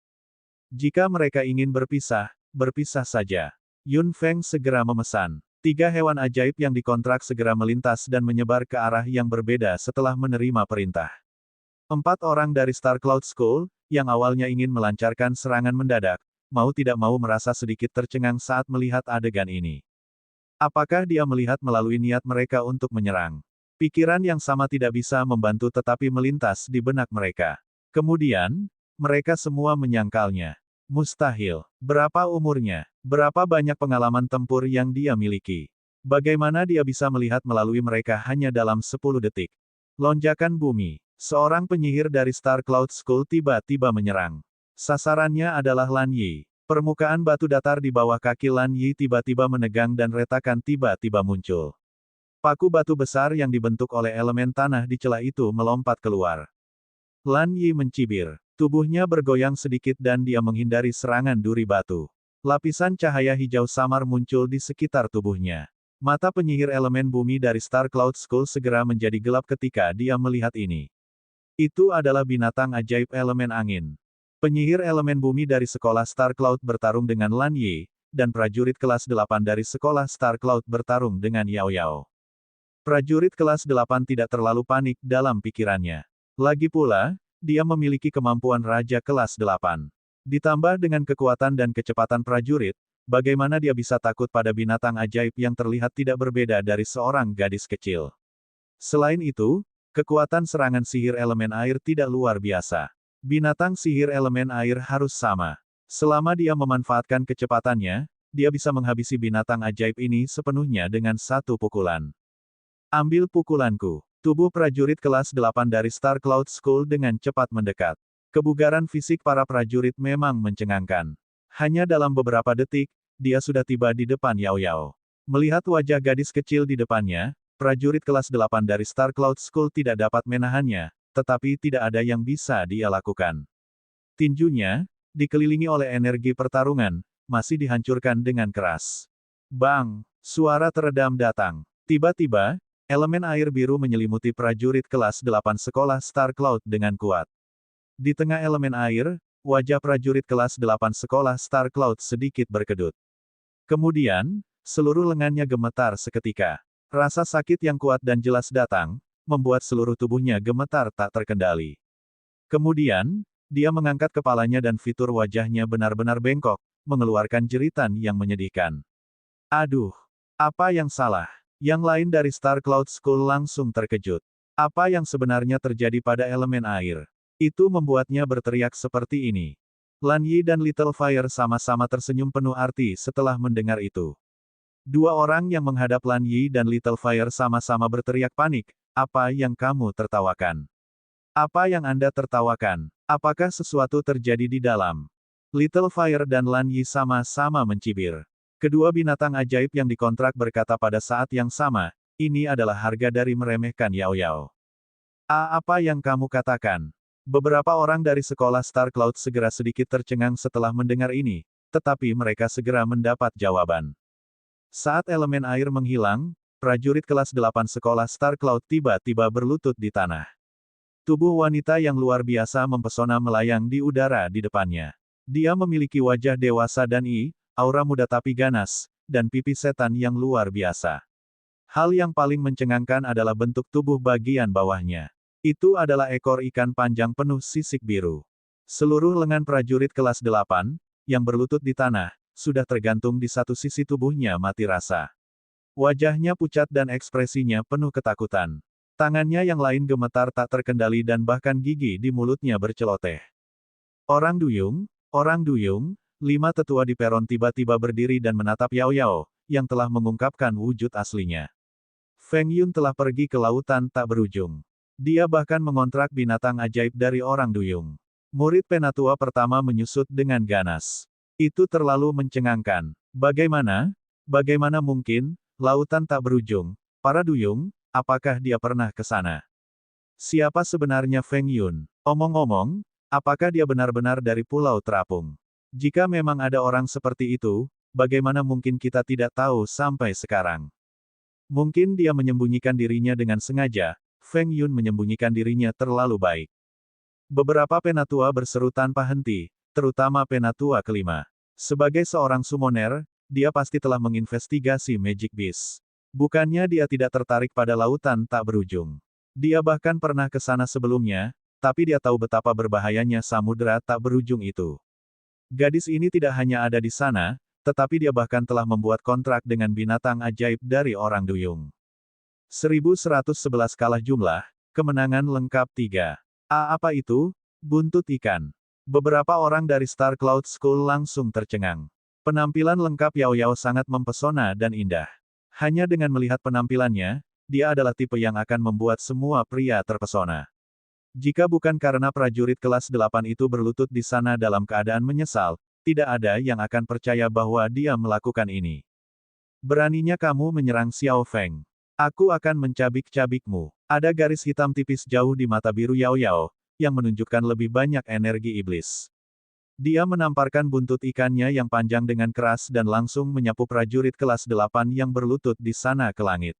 Speaker 1: Jika mereka ingin berpisah, berpisah saja. Yun Feng segera memesan. 3 hewan ajaib yang dikontrak segera melintas dan menyebar ke arah yang berbeda setelah menerima perintah. 4 orang dari Star Cloud School, yang awalnya ingin melancarkan serangan mendadak, mau tidak mau merasa sedikit tercengang saat melihat adegan ini. Apakah dia melihat melalui niat mereka untuk menyerang? Pikiran yang sama tidak bisa membantu tetapi melintas di benak mereka. Kemudian, mereka semua menyangkalnya. Mustahil. Berapa umurnya? Berapa banyak pengalaman tempur yang dia miliki? Bagaimana dia bisa melihat melalui mereka hanya dalam 10 detik? Lonjakan bumi. Seorang penyihir dari Star Cloud School tiba-tiba menyerang. Sasarannya adalah Lan Yi. Permukaan batu datar di bawah kaki Lan Yi tiba-tiba menegang dan retakan tiba-tiba muncul. Paku batu besar yang dibentuk oleh elemen tanah di celah itu melompat keluar. Lan Yi mencibir. Tubuhnya bergoyang sedikit dan dia menghindari serangan duri batu. Lapisan cahaya hijau samar muncul di sekitar tubuhnya. Mata penyihir elemen bumi dari Star Cloud School segera menjadi gelap ketika dia melihat ini. Itu adalah binatang ajaib elemen angin. Penyihir elemen bumi dari sekolah Star Cloud bertarung dengan Lan Yi, dan prajurit kelas 8 dari sekolah Star Cloud bertarung dengan Yao Yao. Prajurit kelas 8 tidak terlalu panik dalam pikirannya. Lagi pula, dia memiliki kemampuan Raja kelas 8. Ditambah dengan kekuatan dan kecepatan prajurit, bagaimana dia bisa takut pada binatang ajaib yang terlihat tidak berbeda dari seorang gadis kecil. Selain itu, kekuatan serangan sihir elemen air tidak luar biasa. Binatang sihir elemen air harus sama. Selama dia memanfaatkan kecepatannya, dia bisa menghabisi binatang ajaib ini sepenuhnya dengan satu pukulan. Ambil pukulanku. Tubuh prajurit kelas 8 dari Star Cloud School dengan cepat mendekat. Kebugaran fisik para prajurit memang mencengangkan. Hanya dalam beberapa detik, dia sudah tiba di depan Yao Yao. Melihat wajah gadis kecil di depannya, prajurit kelas 8 dari Star Cloud School tidak dapat menahannya, tetapi tidak ada yang bisa dia lakukan. Tinjunya, dikelilingi oleh energi pertarungan, masih dihancurkan dengan keras. Bang! Suara teredam datang. Tiba-tiba, elemen air biru menyelimuti prajurit kelas 8 sekolah Star Cloud dengan kuat. Di tengah elemen air, wajah prajurit kelas 8 sekolah Star Cloud sedikit berkedut. Kemudian, seluruh lengannya gemetar seketika. Rasa sakit yang kuat dan jelas datang, membuat seluruh tubuhnya gemetar tak terkendali. Kemudian, dia mengangkat kepalanya dan fitur wajahnya benar-benar bengkok, mengeluarkan jeritan yang menyedihkan. Aduh! Apa yang salah? Yang lain dari Star Cloud School langsung terkejut. Apa yang sebenarnya terjadi pada elemen air? Itu membuatnya berteriak seperti ini. Lan Yi dan Little Fire sama-sama tersenyum penuh arti setelah mendengar itu. Dua orang yang menghadap Lan Yi dan Little Fire sama-sama berteriak panik. Apa yang kamu tertawakan? Apa yang Anda tertawakan? Apakah sesuatu terjadi di dalam? Little Fire dan Lan Yi sama-sama mencibir. Kedua binatang ajaib yang dikontrak berkata pada saat yang sama, ini adalah harga dari meremehkan Yao Yao. Apa yang kamu katakan? Beberapa orang dari sekolah Star Cloud segera sedikit tercengang setelah mendengar ini, tetapi mereka segera mendapat jawaban. Saat elemen air menghilang, prajurit kelas 8 sekolah Star Cloud tiba-tiba berlutut di tanah. Tubuh wanita yang luar biasa mempesona melayang di udara di depannya. Dia memiliki wajah dewasa dan aura muda tapi ganas, dan pipi setan yang luar biasa. Hal yang paling mencengangkan adalah bentuk tubuh bagian bawahnya. Itu adalah ekor ikan panjang penuh sisik biru. Seluruh lengan prajurit kelas 8, yang berlutut di tanah, sudah tergantung di satu sisi tubuhnya mati rasa. Wajahnya pucat dan ekspresinya penuh ketakutan. Tangannya yang lain gemetar tak terkendali dan bahkan gigi di mulutnya berceloteh. Orang duyung, 5 tetua di peron tiba-tiba berdiri dan menatap Yao Yao, yang telah mengungkapkan wujud aslinya. Feng Yun telah pergi ke lautan tak berujung. Dia bahkan mengontrak binatang ajaib dari orang duyung. Murid penatua pertama menyusut dengan ganas. Itu terlalu mencengangkan. Bagaimana mungkin, lautan tak berujung? Para duyung, apakah dia pernah ke sana? Siapa sebenarnya Feng Yun? Omong-omong, apakah dia benar-benar dari Pulau Terapung? Jika memang ada orang seperti itu, bagaimana mungkin kita tidak tahu sampai sekarang? Mungkin dia menyembunyikan dirinya dengan sengaja, Feng Yun menyembunyikan dirinya terlalu baik. Beberapa penatua berseru tanpa henti, terutama penatua kelima. Sebagai seorang summoner, dia pasti telah menginvestigasi Magic Beast. Bukannya dia tidak tertarik pada lautan tak berujung. Dia bahkan pernah ke sana sebelumnya, tapi dia tahu betapa berbahayanya samudera tak berujung itu. Gadis ini tidak hanya ada di sana, tetapi dia bahkan telah membuat kontrak dengan binatang ajaib dari orang duyung. 1111 kalah jumlah, kemenangan lengkap 3. Apa itu? Buntut ikan. Beberapa orang dari Star Cloud School langsung tercengang. Penampilan lengkap Yao Yao sangat mempesona dan indah. Hanya dengan melihat penampilannya, dia adalah tipe yang akan membuat semua pria terpesona. Jika bukan karena prajurit kelas 8 itu berlutut di sana dalam keadaan menyesal, tidak ada yang akan percaya bahwa dia melakukan ini. Beraninya kamu menyerang Xiao Feng. Aku akan mencabik-cabikmu. Ada garis hitam tipis jauh di mata biru Yao Yao, yang menunjukkan lebih banyak energi iblis. Dia menamparkan buntut ikannya yang panjang dengan keras dan langsung menyapu prajurit kelas 8 yang berlutut di sana ke langit.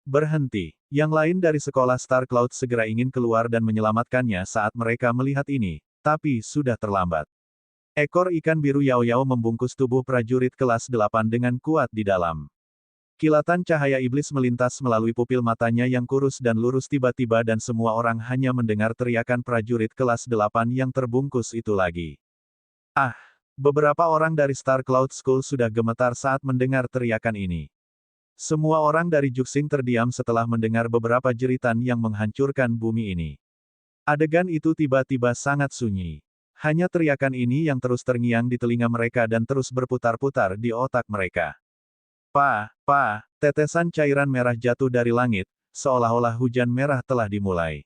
Speaker 1: Berhenti. Yang lain dari sekolah Star Cloud segera ingin keluar dan menyelamatkannya saat mereka melihat ini, tapi sudah terlambat. Ekor ikan biru Yao Yao membungkus tubuh prajurit kelas 8 dengan kuat di dalam. Kilatan cahaya iblis melintas melalui pupil matanya yang kurus dan lurus tiba-tiba dan semua orang hanya mendengar teriakan prajurit kelas 8 yang terbungkus itu lagi. Beberapa orang dari Star Cloud School sudah gemetar saat mendengar teriakan ini. Semua orang dari Juxing terdiam setelah mendengar beberapa jeritan yang menghancurkan bumi ini. Adegan itu tiba-tiba sangat sunyi. Hanya teriakan ini yang terus terngiang di telinga mereka dan terus berputar-putar di otak mereka. Tetesan cairan merah jatuh dari langit, seolah-olah hujan merah telah dimulai.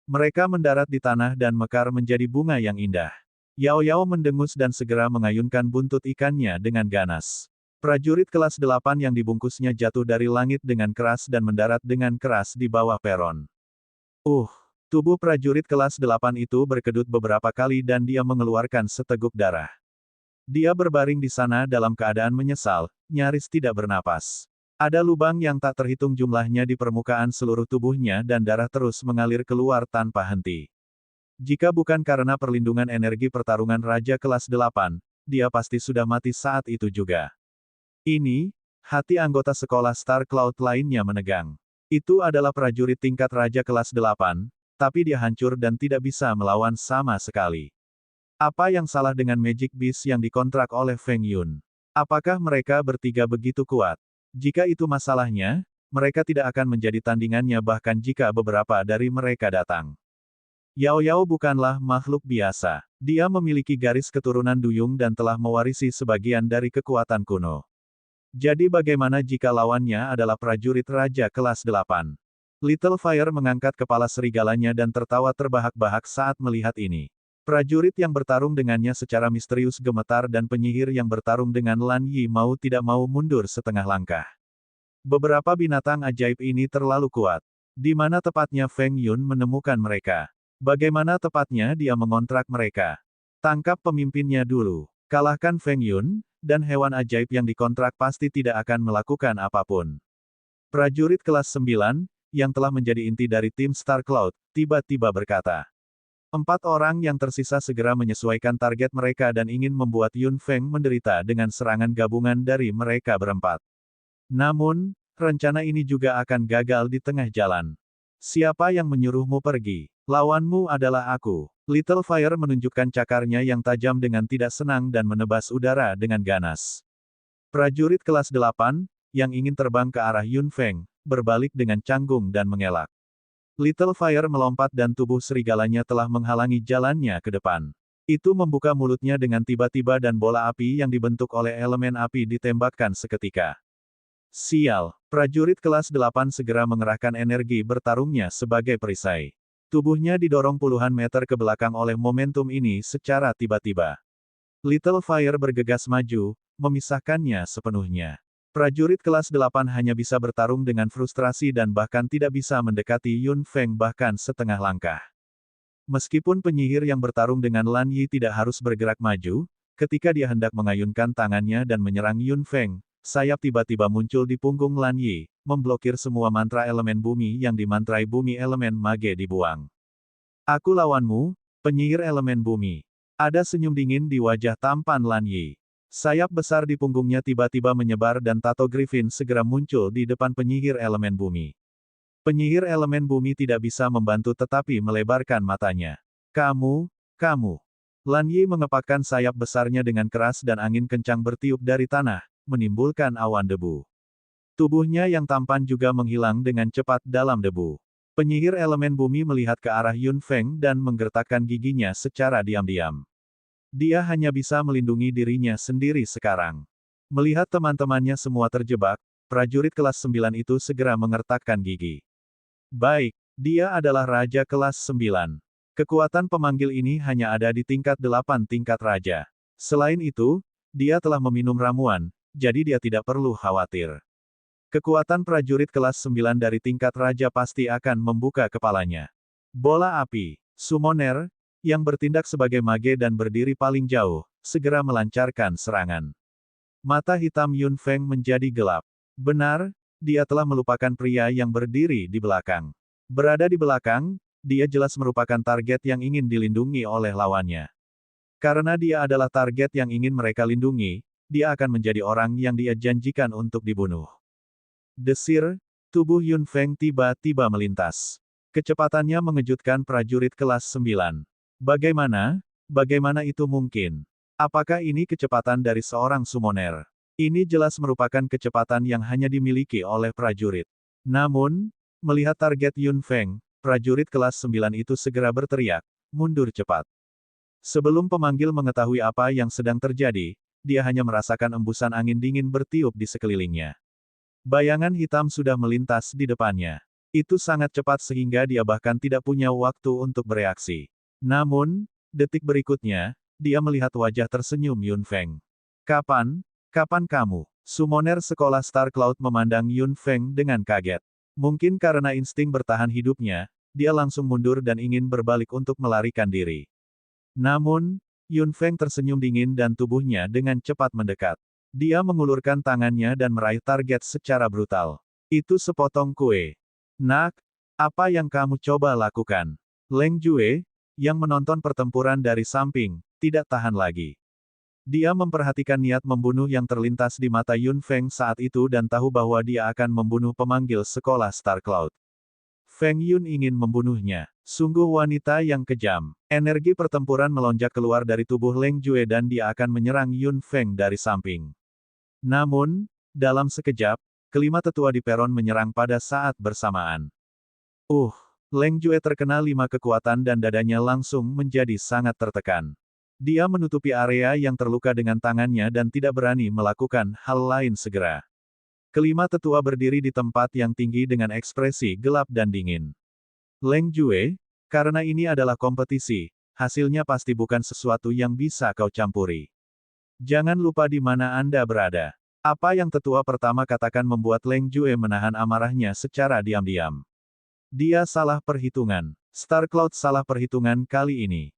Speaker 1: Mereka mendarat di tanah dan mekar menjadi bunga yang indah. Yao Yao mendengus dan segera mengayunkan buntut ikannya dengan ganas. Prajurit kelas 8 yang dibungkusnya jatuh dari langit dengan keras dan mendarat dengan keras di bawah peron. Tubuh prajurit kelas 8 itu berkedut beberapa kali dan dia mengeluarkan seteguk darah. Dia berbaring di sana dalam keadaan menyesal, nyaris tidak bernapas. Ada lubang yang tak terhitung jumlahnya di permukaan seluruh tubuhnya dan darah terus mengalir keluar tanpa henti. Jika bukan karena perlindungan energi pertarungan Raja kelas 8, dia pasti sudah mati saat itu juga. Hati anggota sekolah Star Cloud lainnya menegang. Itu adalah prajurit tingkat Raja kelas 8, tapi dia hancur dan tidak bisa melawan sama sekali. Apa yang salah dengan Magic Beast yang dikontrak oleh Feng Yun? Apakah mereka bertiga begitu kuat? Jika itu masalahnya, mereka tidak akan menjadi tandingannya bahkan jika beberapa dari mereka datang. Yao Yao bukanlah makhluk biasa. Dia memiliki garis keturunan duyung dan telah mewarisi sebagian dari kekuatan kuno. Jadi bagaimana jika lawannya adalah prajurit Raja kelas 8? Little Fire mengangkat kepala serigalanya dan tertawa terbahak-bahak saat melihat ini. Prajurit yang bertarung dengannya secara misterius gemetar dan penyihir yang bertarung dengan Lan Yi mau tidak mau mundur setengah langkah. Beberapa binatang ajaib ini terlalu kuat. Di mana tepatnya Feng Yun menemukan mereka? Bagaimana tepatnya dia mengontrak mereka? Tangkap pemimpinnya dulu. Kalahkan Feng Yun, dan hewan ajaib yang dikontrak pasti tidak akan melakukan apapun. Prajurit kelas 9, yang telah menjadi inti dari tim Star Cloud, tiba-tiba berkata. 4 orang yang tersisa segera menyesuaikan target mereka dan ingin membuat Yun Feng menderita dengan serangan gabungan dari mereka berempat. Namun, rencana ini juga akan gagal di tengah jalan. Siapa yang menyuruhmu pergi? Lawanmu adalah aku. Little Fire menunjukkan cakarnya yang tajam dengan tidak senang dan menebas udara dengan ganas. Prajurit kelas 8, yang ingin terbang ke arah Yun Feng, berbalik dengan canggung dan mengelak. Little Fire melompat dan tubuh serigalanya telah menghalangi jalannya ke depan. Itu membuka mulutnya dengan tiba-tiba dan bola api yang dibentuk oleh elemen api ditembakkan seketika. Sial, prajurit kelas 8 segera mengerahkan energi bertarungnya sebagai perisai. Tubuhnya didorong puluhan meter ke belakang oleh momentum ini secara tiba-tiba. Little Fire bergegas maju, memisahkannya sepenuhnya. Prajurit kelas 8 hanya bisa bertarung dengan frustrasi dan bahkan tidak bisa mendekati Yun Feng bahkan setengah langkah. Meskipun penyihir yang bertarung dengan Lan Yi tidak harus bergerak maju, ketika dia hendak mengayunkan tangannya dan menyerang Yun Feng, sayap tiba-tiba muncul di punggung Lan Yi, memblokir semua mantra elemen bumi yang dimantrai bumi elemen mage dibuang. Aku lawanmu, penyihir elemen bumi. Ada senyum dingin di wajah tampan Lan Yi. Sayap besar di punggungnya tiba-tiba menyebar dan tato Griffin segera muncul di depan penyihir elemen bumi. Penyihir elemen bumi tidak bisa membantu tetapi melebarkan matanya. Kamu. Lan Yi mengepakkan sayap besarnya dengan keras dan angin kencang bertiup dari tanah, menimbulkan awan debu. Tubuhnya yang tampan juga menghilang dengan cepat dalam debu. Penyihir elemen bumi melihat ke arah Yun Feng dan menggertakkan giginya secara diam-diam. Dia hanya bisa melindungi dirinya sendiri sekarang. Melihat teman-temannya semua terjebak, prajurit kelas 9 itu segera mengertakkan gigi. Baik, dia adalah Raja kelas 9. Kekuatan pemanggil ini hanya ada di tingkat 8 tingkat Raja. Selain itu, dia telah meminum ramuan, jadi dia tidak perlu khawatir. Kekuatan prajurit kelas 9 dari tingkat Raja pasti akan membuka kepalanya. Bola api, summoner, yang bertindak sebagai mage dan berdiri paling jauh, segera melancarkan serangan. Mata hitam Yun Feng menjadi gelap. Benar, dia telah melupakan pria yang berdiri di belakang. Berada di belakang, dia jelas merupakan target yang ingin dilindungi oleh lawannya. Karena dia adalah target yang ingin mereka lindungi, dia akan menjadi orang yang dia janjikan untuk dibunuh. Desir, tubuh Yun Feng tiba-tiba melintas. Kecepatannya mengejutkan prajurit kelas 9. Bagaimana itu mungkin? Apakah ini kecepatan dari seorang summoner? Ini jelas merupakan kecepatan yang hanya dimiliki oleh prajurit. Namun, melihat target Yun Feng, prajurit kelas 9 itu segera berteriak, mundur cepat. Sebelum pemanggil mengetahui apa yang sedang terjadi, dia hanya merasakan embusan angin dingin bertiup di sekelilingnya. Bayangan hitam sudah melintas di depannya. Itu sangat cepat sehingga dia bahkan tidak punya waktu untuk bereaksi. Namun, detik berikutnya, dia melihat wajah tersenyum Yun Feng. Kapan kamu? Summoner sekolah Star Cloud memandang Yun Feng dengan kaget. Mungkin karena insting bertahan hidupnya, dia langsung mundur dan ingin berbalik untuk melarikan diri. Namun, Yun Feng tersenyum dingin dan tubuhnya dengan cepat mendekat. Dia mengulurkan tangannya dan meraih target secara brutal. Itu sepotong kue. Nak, apa yang kamu coba lakukan? Leng Jue, yang menonton pertempuran dari samping, tidak tahan lagi. Dia memperhatikan niat membunuh yang terlintas di mata Yun Feng saat itu dan tahu bahwa dia akan membunuh pemanggil sekolah Star Cloud. Feng Yun ingin membunuhnya. Sungguh wanita yang kejam. Energi pertempuran melonjak keluar dari tubuh Leng Jue dan dia akan menyerang Yun Feng dari samping. Namun, dalam sekejap, kelima tetua di peron menyerang pada saat bersamaan. Leng Jue terkena 5 kekuatan dan dadanya langsung menjadi sangat tertekan. Dia menutupi area yang terluka dengan tangannya dan tidak berani melakukan hal lain segera. Kelima tetua berdiri di tempat yang tinggi dengan ekspresi gelap dan dingin. Leng Jue, karena ini adalah kompetisi, hasilnya pasti bukan sesuatu yang bisa kau campuri. Jangan lupa di mana Anda berada. Apa yang tetua pertama katakan membuat Leng Jue menahan amarahnya secara diam-diam. Dia salah perhitungan. Star Cloud salah perhitungan kali ini.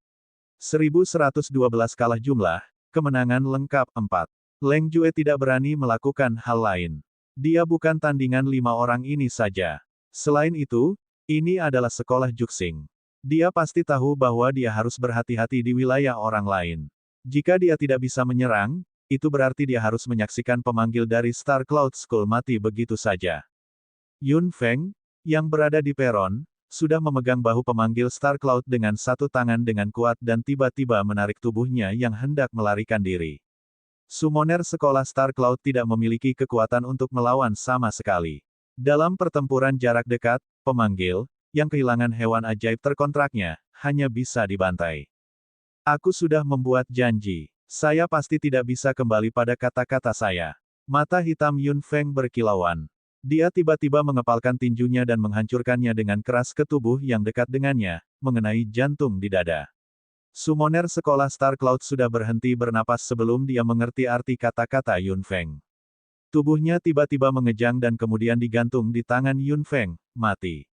Speaker 1: 1112 kalah jumlah, kemenangan lengkap 4. Leng Jue tidak berani melakukan hal lain. Dia bukan tandingan 5 orang ini saja. Selain itu, ini adalah sekolah Juxing. Dia pasti tahu bahwa dia harus berhati-hati di wilayah orang lain. Jika dia tidak bisa menyerang, itu berarti dia harus menyaksikan pemanggil dari Star Cloud School mati begitu saja. Yun Feng, yang berada di peron, sudah memegang bahu pemanggil Star Cloud dengan satu tangan dengan kuat dan tiba-tiba menarik tubuhnya yang hendak melarikan diri. Summoner sekolah Star Cloud tidak memiliki kekuatan untuk melawan sama sekali. Dalam pertempuran jarak dekat, pemanggil, yang kehilangan hewan ajaib terkontraknya, hanya bisa dibantai. Aku sudah membuat janji. Saya pasti tidak bisa kembali pada kata-kata saya. Mata hitam Yun Feng berkilauan. Dia tiba-tiba mengepalkan tinjunya dan menghancurkannya dengan keras ke tubuh yang dekat dengannya, mengenai jantung di dada. Summoner sekolah Star Cloud sudah berhenti bernapas sebelum dia mengerti arti kata-kata Yun Feng. Tubuhnya tiba-tiba mengejang dan kemudian digantung di tangan Yun Feng, mati.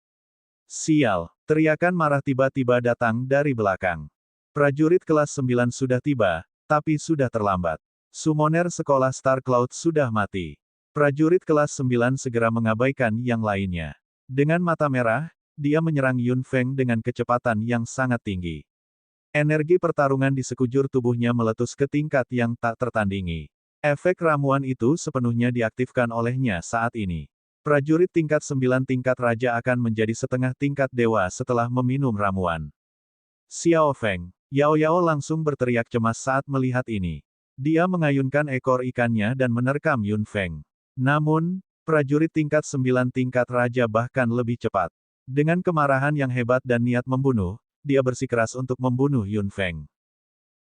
Speaker 1: Sial, teriakan marah tiba-tiba datang dari belakang. Prajurit kelas 9 sudah tiba, tapi sudah terlambat. Summoner sekolah Star Cloud sudah mati. Prajurit kelas 9 segera mengabaikan yang lainnya. Dengan mata merah, dia menyerang Yun Feng dengan kecepatan yang sangat tinggi. Energi pertarungan di sekujur tubuhnya meletus ke tingkat yang tak tertandingi. Efek ramuan itu sepenuhnya diaktifkan olehnya saat ini. Prajurit tingkat 9 tingkat raja akan menjadi setengah tingkat dewa setelah meminum ramuan. Xiao Feng, Yao Yao langsung berteriak cemas saat melihat ini. Dia mengayunkan ekor ikannya dan menerkam Yun Feng. Namun, Prajurit tingkat 9 tingkat raja bahkan lebih cepat. Dengan kemarahan yang hebat dan niat membunuh, dia bersikeras untuk membunuh Yun Feng.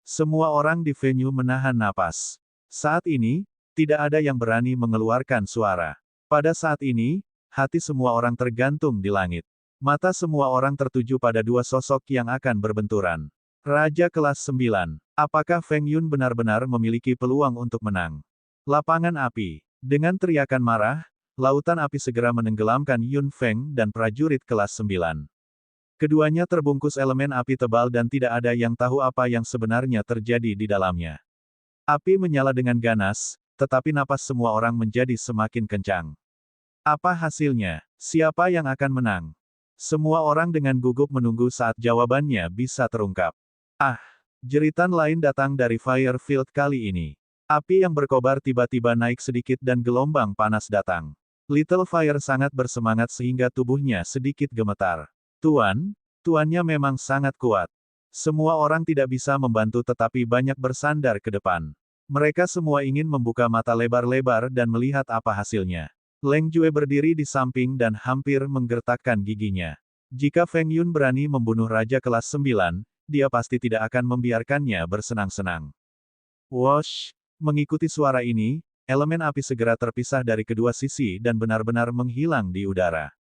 Speaker 1: Semua orang di venue menahan napas. Saat ini, tidak ada yang berani mengeluarkan suara. Pada saat ini, hati semua orang tergantung di langit. Mata semua orang tertuju pada dua sosok yang akan berbenturan. Raja kelas 9. Apakah Feng Yun benar-benar memiliki peluang untuk menang? Lapangan api. Dengan teriakan marah, lautan api segera menenggelamkan Yun Feng dan prajurit kelas 9. Keduanya terbungkus elemen api tebal dan tidak ada yang tahu apa yang sebenarnya terjadi di dalamnya. Api menyala dengan ganas, tetapi napas semua orang menjadi semakin kencang. Apa hasilnya? Siapa yang akan menang? Semua orang dengan gugup menunggu saat jawabannya bisa terungkap. Ah! Jeritan lain datang dari Firefield kali ini. Api yang berkobar tiba-tiba naik sedikit dan gelombang panas datang. Little Fire sangat bersemangat sehingga tubuhnya sedikit gemetar. Tuannya memang sangat kuat. Semua orang tidak bisa membantu tetapi banyak bersandar ke depan. Mereka semua ingin membuka mata lebar-lebar dan melihat apa hasilnya. Leng Jue berdiri di samping dan hampir menggertakkan giginya. Jika Feng Yun berani membunuh Raja kelas 9, dia pasti tidak akan membiarkannya bersenang-senang. Wosh! Mengikuti suara ini, elemen api segera terpisah dari kedua sisi dan benar-benar menghilang di udara.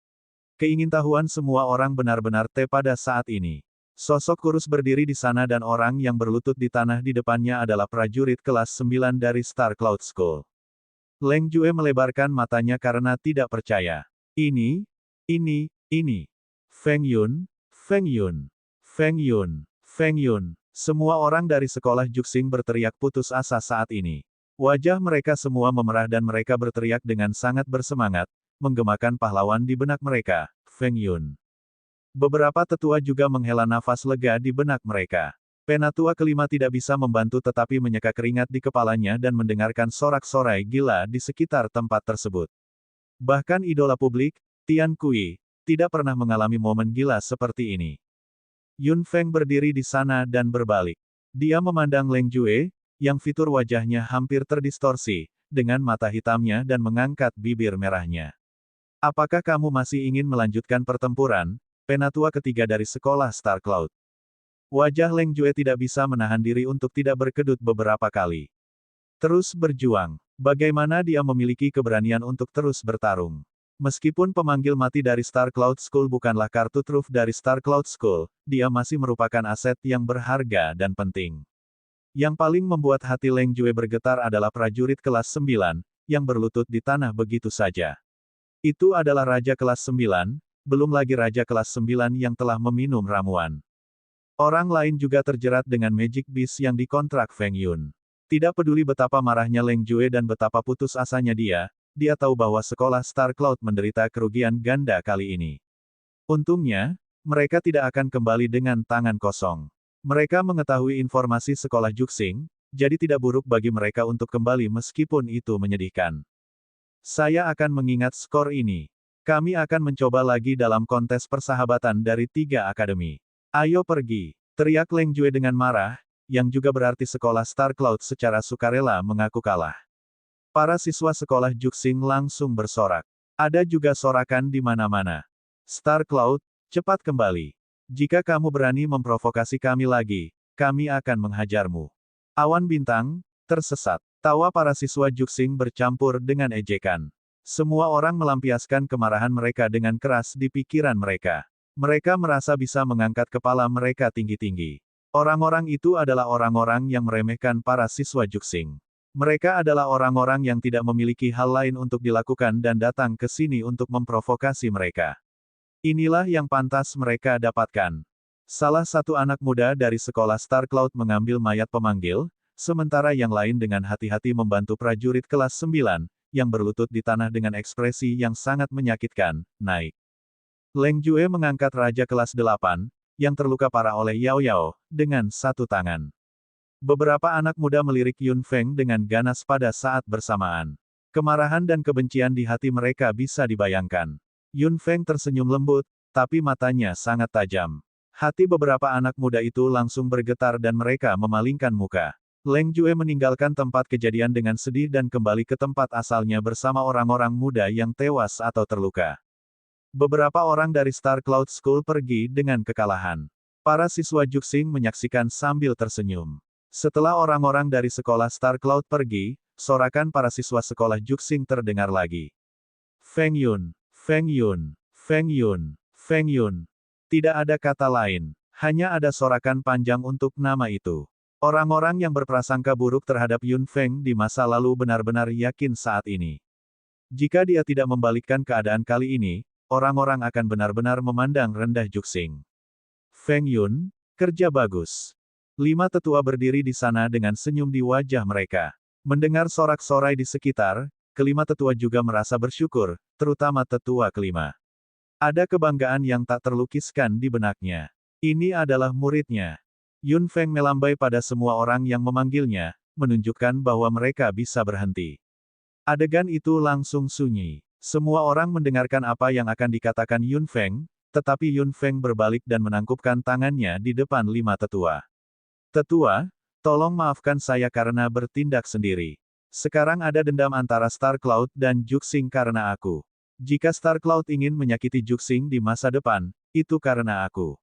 Speaker 1: Keingintahuan semua orang benar-benar pada saat ini. Sosok kurus berdiri di sana dan orang yang berlutut di tanah di depannya adalah prajurit kelas 9 dari Star Cloud School. Leng Jue melebarkan matanya karena tidak percaya. Ini. Feng Yun, Feng Yun, Feng Yun, Feng Yun. Semua orang dari sekolah Juxing berteriak putus asa saat ini. Wajah mereka semua memerah dan mereka berteriak dengan sangat bersemangat, menggemakan pahlawan di benak mereka, Feng Yun. Beberapa tetua juga menghela nafas lega di benak mereka. Penatua kelima tidak bisa membantu tetapi menyeka keringat di kepalanya dan mendengarkan sorak-sorai gila di sekitar tempat tersebut. Bahkan idola publik, Tian Kui, tidak pernah mengalami momen gila seperti ini. Yun Feng berdiri di sana dan berbalik. Dia memandang Leng Jue, yang fitur wajahnya hampir terdistorsi, dengan mata hitamnya dan mengangkat bibir merahnya. Apakah kamu masih ingin melanjutkan pertempuran? Penatua ketiga dari sekolah Star Cloud. Wajah Leng Jue tidak bisa menahan diri untuk tidak berkedut beberapa kali. Terus berjuang. Bagaimana dia memiliki keberanian untuk terus bertarung? Meskipun pemanggil mati dari Star Cloud School bukanlah kartu truf dari Star Cloud School, dia masih merupakan aset yang berharga dan penting. Yang paling membuat hati Leng Jue bergetar adalah prajurit kelas 9, yang berlutut di tanah begitu saja. Itu adalah Raja kelas 9, belum lagi Raja kelas 9 yang telah meminum ramuan. Orang lain juga terjerat dengan Magic Beast yang dikontrak Feng Yun. Tidak peduli betapa marahnya Leng Jue dan betapa putus asanya dia tahu bahwa sekolah Star Cloud menderita kerugian ganda kali ini. Untungnya, mereka tidak akan kembali dengan tangan kosong. Mereka mengetahui informasi sekolah Juxing, jadi tidak buruk bagi mereka untuk kembali meskipun itu menyedihkan. Saya akan mengingat skor ini. Kami akan mencoba lagi dalam kontes persahabatan dari 3 akademi. Ayo pergi, teriak Leng Jue dengan marah, yang juga berarti sekolah Star Cloud secara sukarela mengaku kalah. Para siswa sekolah Juxing langsung bersorak. Ada juga sorakan di mana-mana. Star Cloud, cepat kembali. Jika kamu berani memprovokasi kami lagi, kami akan menghajarmu. Awan bintang, tersesat. Tawa para siswa Juxing bercampur dengan ejekan. Semua orang melampiaskan kemarahan mereka dengan keras di pikiran mereka. Mereka merasa bisa mengangkat kepala mereka tinggi-tinggi. Orang-orang itu adalah orang-orang yang meremehkan para siswa Juxing. Mereka adalah orang-orang yang tidak memiliki hal lain untuk dilakukan dan datang ke sini untuk memprovokasi mereka. Inilah yang pantas mereka dapatkan. Salah satu anak muda dari sekolah Star Cloud mengambil mayat pemanggil, sementara yang lain dengan hati-hati membantu prajurit kelas 9, yang berlutut di tanah dengan ekspresi yang sangat menyakitkan, naik. Leng Jue mengangkat Raja kelas 8, yang terluka parah oleh Yao Yao, dengan satu tangan. Beberapa anak muda melirik Yun Feng dengan ganas pada saat bersamaan. Kemarahan dan kebencian di hati mereka bisa dibayangkan. Yun Feng tersenyum lembut, tapi matanya sangat tajam. Hati beberapa anak muda itu langsung bergetar dan mereka memalingkan muka. Leng Jue meninggalkan tempat kejadian dengan sedih dan kembali ke tempat asalnya bersama orang-orang muda yang tewas atau terluka. Beberapa orang dari Star Cloud School pergi dengan kekalahan. Para siswa Juxing menyaksikan sambil tersenyum. Setelah orang-orang dari sekolah Star Cloud pergi, sorakan para siswa sekolah Juxing terdengar lagi. Feng Yun, Feng Yun, Feng Yun, Feng Yun. Tidak ada kata lain, hanya ada sorakan panjang untuk nama itu. Orang-orang yang berprasangka buruk terhadap Yun Feng di masa lalu benar-benar yakin saat ini. Jika dia tidak membalikkan keadaan kali ini, orang-orang akan benar-benar memandang rendah Juxing. Feng Yun, kerja bagus. 5 tetua berdiri di sana dengan senyum di wajah mereka. Mendengar sorak-sorai di sekitar, kelima tetua juga merasa bersyukur, terutama tetua kelima. Ada kebanggaan yang tak terlukiskan di benaknya. Ini adalah muridnya. Yun Feng melambai pada semua orang yang memanggilnya, menunjukkan bahwa mereka bisa berhenti. Adegan itu langsung sunyi. Semua orang mendengarkan apa yang akan dikatakan Yun Feng, tetapi Yun Feng berbalik dan menangkupkan tangannya di depan 5 tetua. Tetua, tolong maafkan saya karena bertindak sendiri. Sekarang ada dendam antara Star Cloud dan Juxing karena aku. Jika Star Cloud ingin menyakiti Juxing di masa depan, itu karena aku.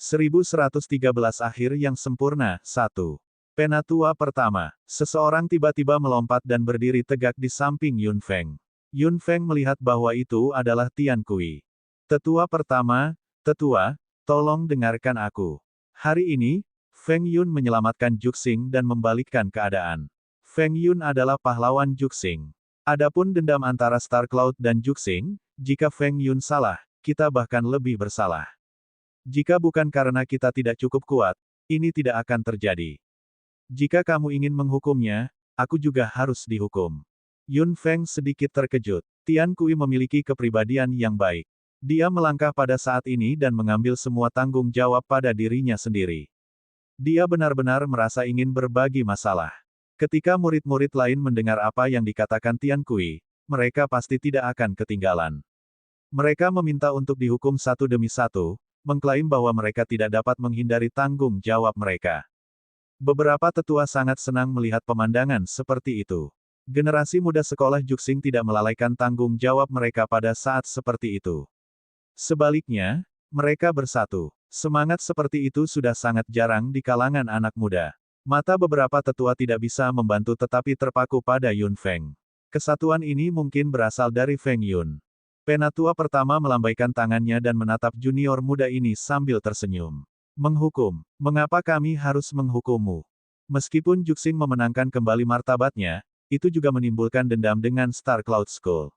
Speaker 1: 1113 akhir yang sempurna, 1. Penatua pertama. Seseorang tiba-tiba melompat dan berdiri tegak di samping Yun Feng. Yun Feng melihat bahwa itu adalah Tian Kui. Tetua pertama, tetua, tolong dengarkan aku. Hari ini, Feng Yun menyelamatkan Juxing dan membalikkan keadaan. Feng Yun adalah pahlawan Juxing. Adapun dendam antara Star Cloud dan Juxing, jika Feng Yun salah, kita bahkan lebih bersalah. Jika bukan karena kita tidak cukup kuat, ini tidak akan terjadi. Jika kamu ingin menghukumnya, aku juga harus dihukum. Yun Feng sedikit terkejut. Tian Kui memiliki kepribadian yang baik. Dia melangkah pada saat ini dan mengambil semua tanggung jawab pada dirinya sendiri. Dia benar-benar merasa ingin berbagi masalah. Ketika murid-murid lain mendengar apa yang dikatakan Tian Kui, mereka pasti tidak akan ketinggalan. Mereka meminta untuk dihukum satu demi satu, mengklaim bahwa mereka tidak dapat menghindari tanggung jawab mereka. Beberapa tetua sangat senang melihat pemandangan seperti itu. Generasi muda sekolah Juxing tidak melalaikan tanggung jawab mereka pada saat seperti itu. Sebaliknya, mereka bersatu. Semangat seperti itu sudah sangat jarang di kalangan anak muda. Mata beberapa tetua tidak bisa membantu tetapi terpaku pada Yun Feng. Kesatuan ini mungkin berasal dari Feng Yun. Penatua pertama melambaikan tangannya dan menatap junior muda ini sambil tersenyum. Menghukum. Mengapa kami harus menghukummu? Meskipun Juxing memenangkan kembali martabatnya, itu juga menimbulkan dendam dengan Star Cloud School.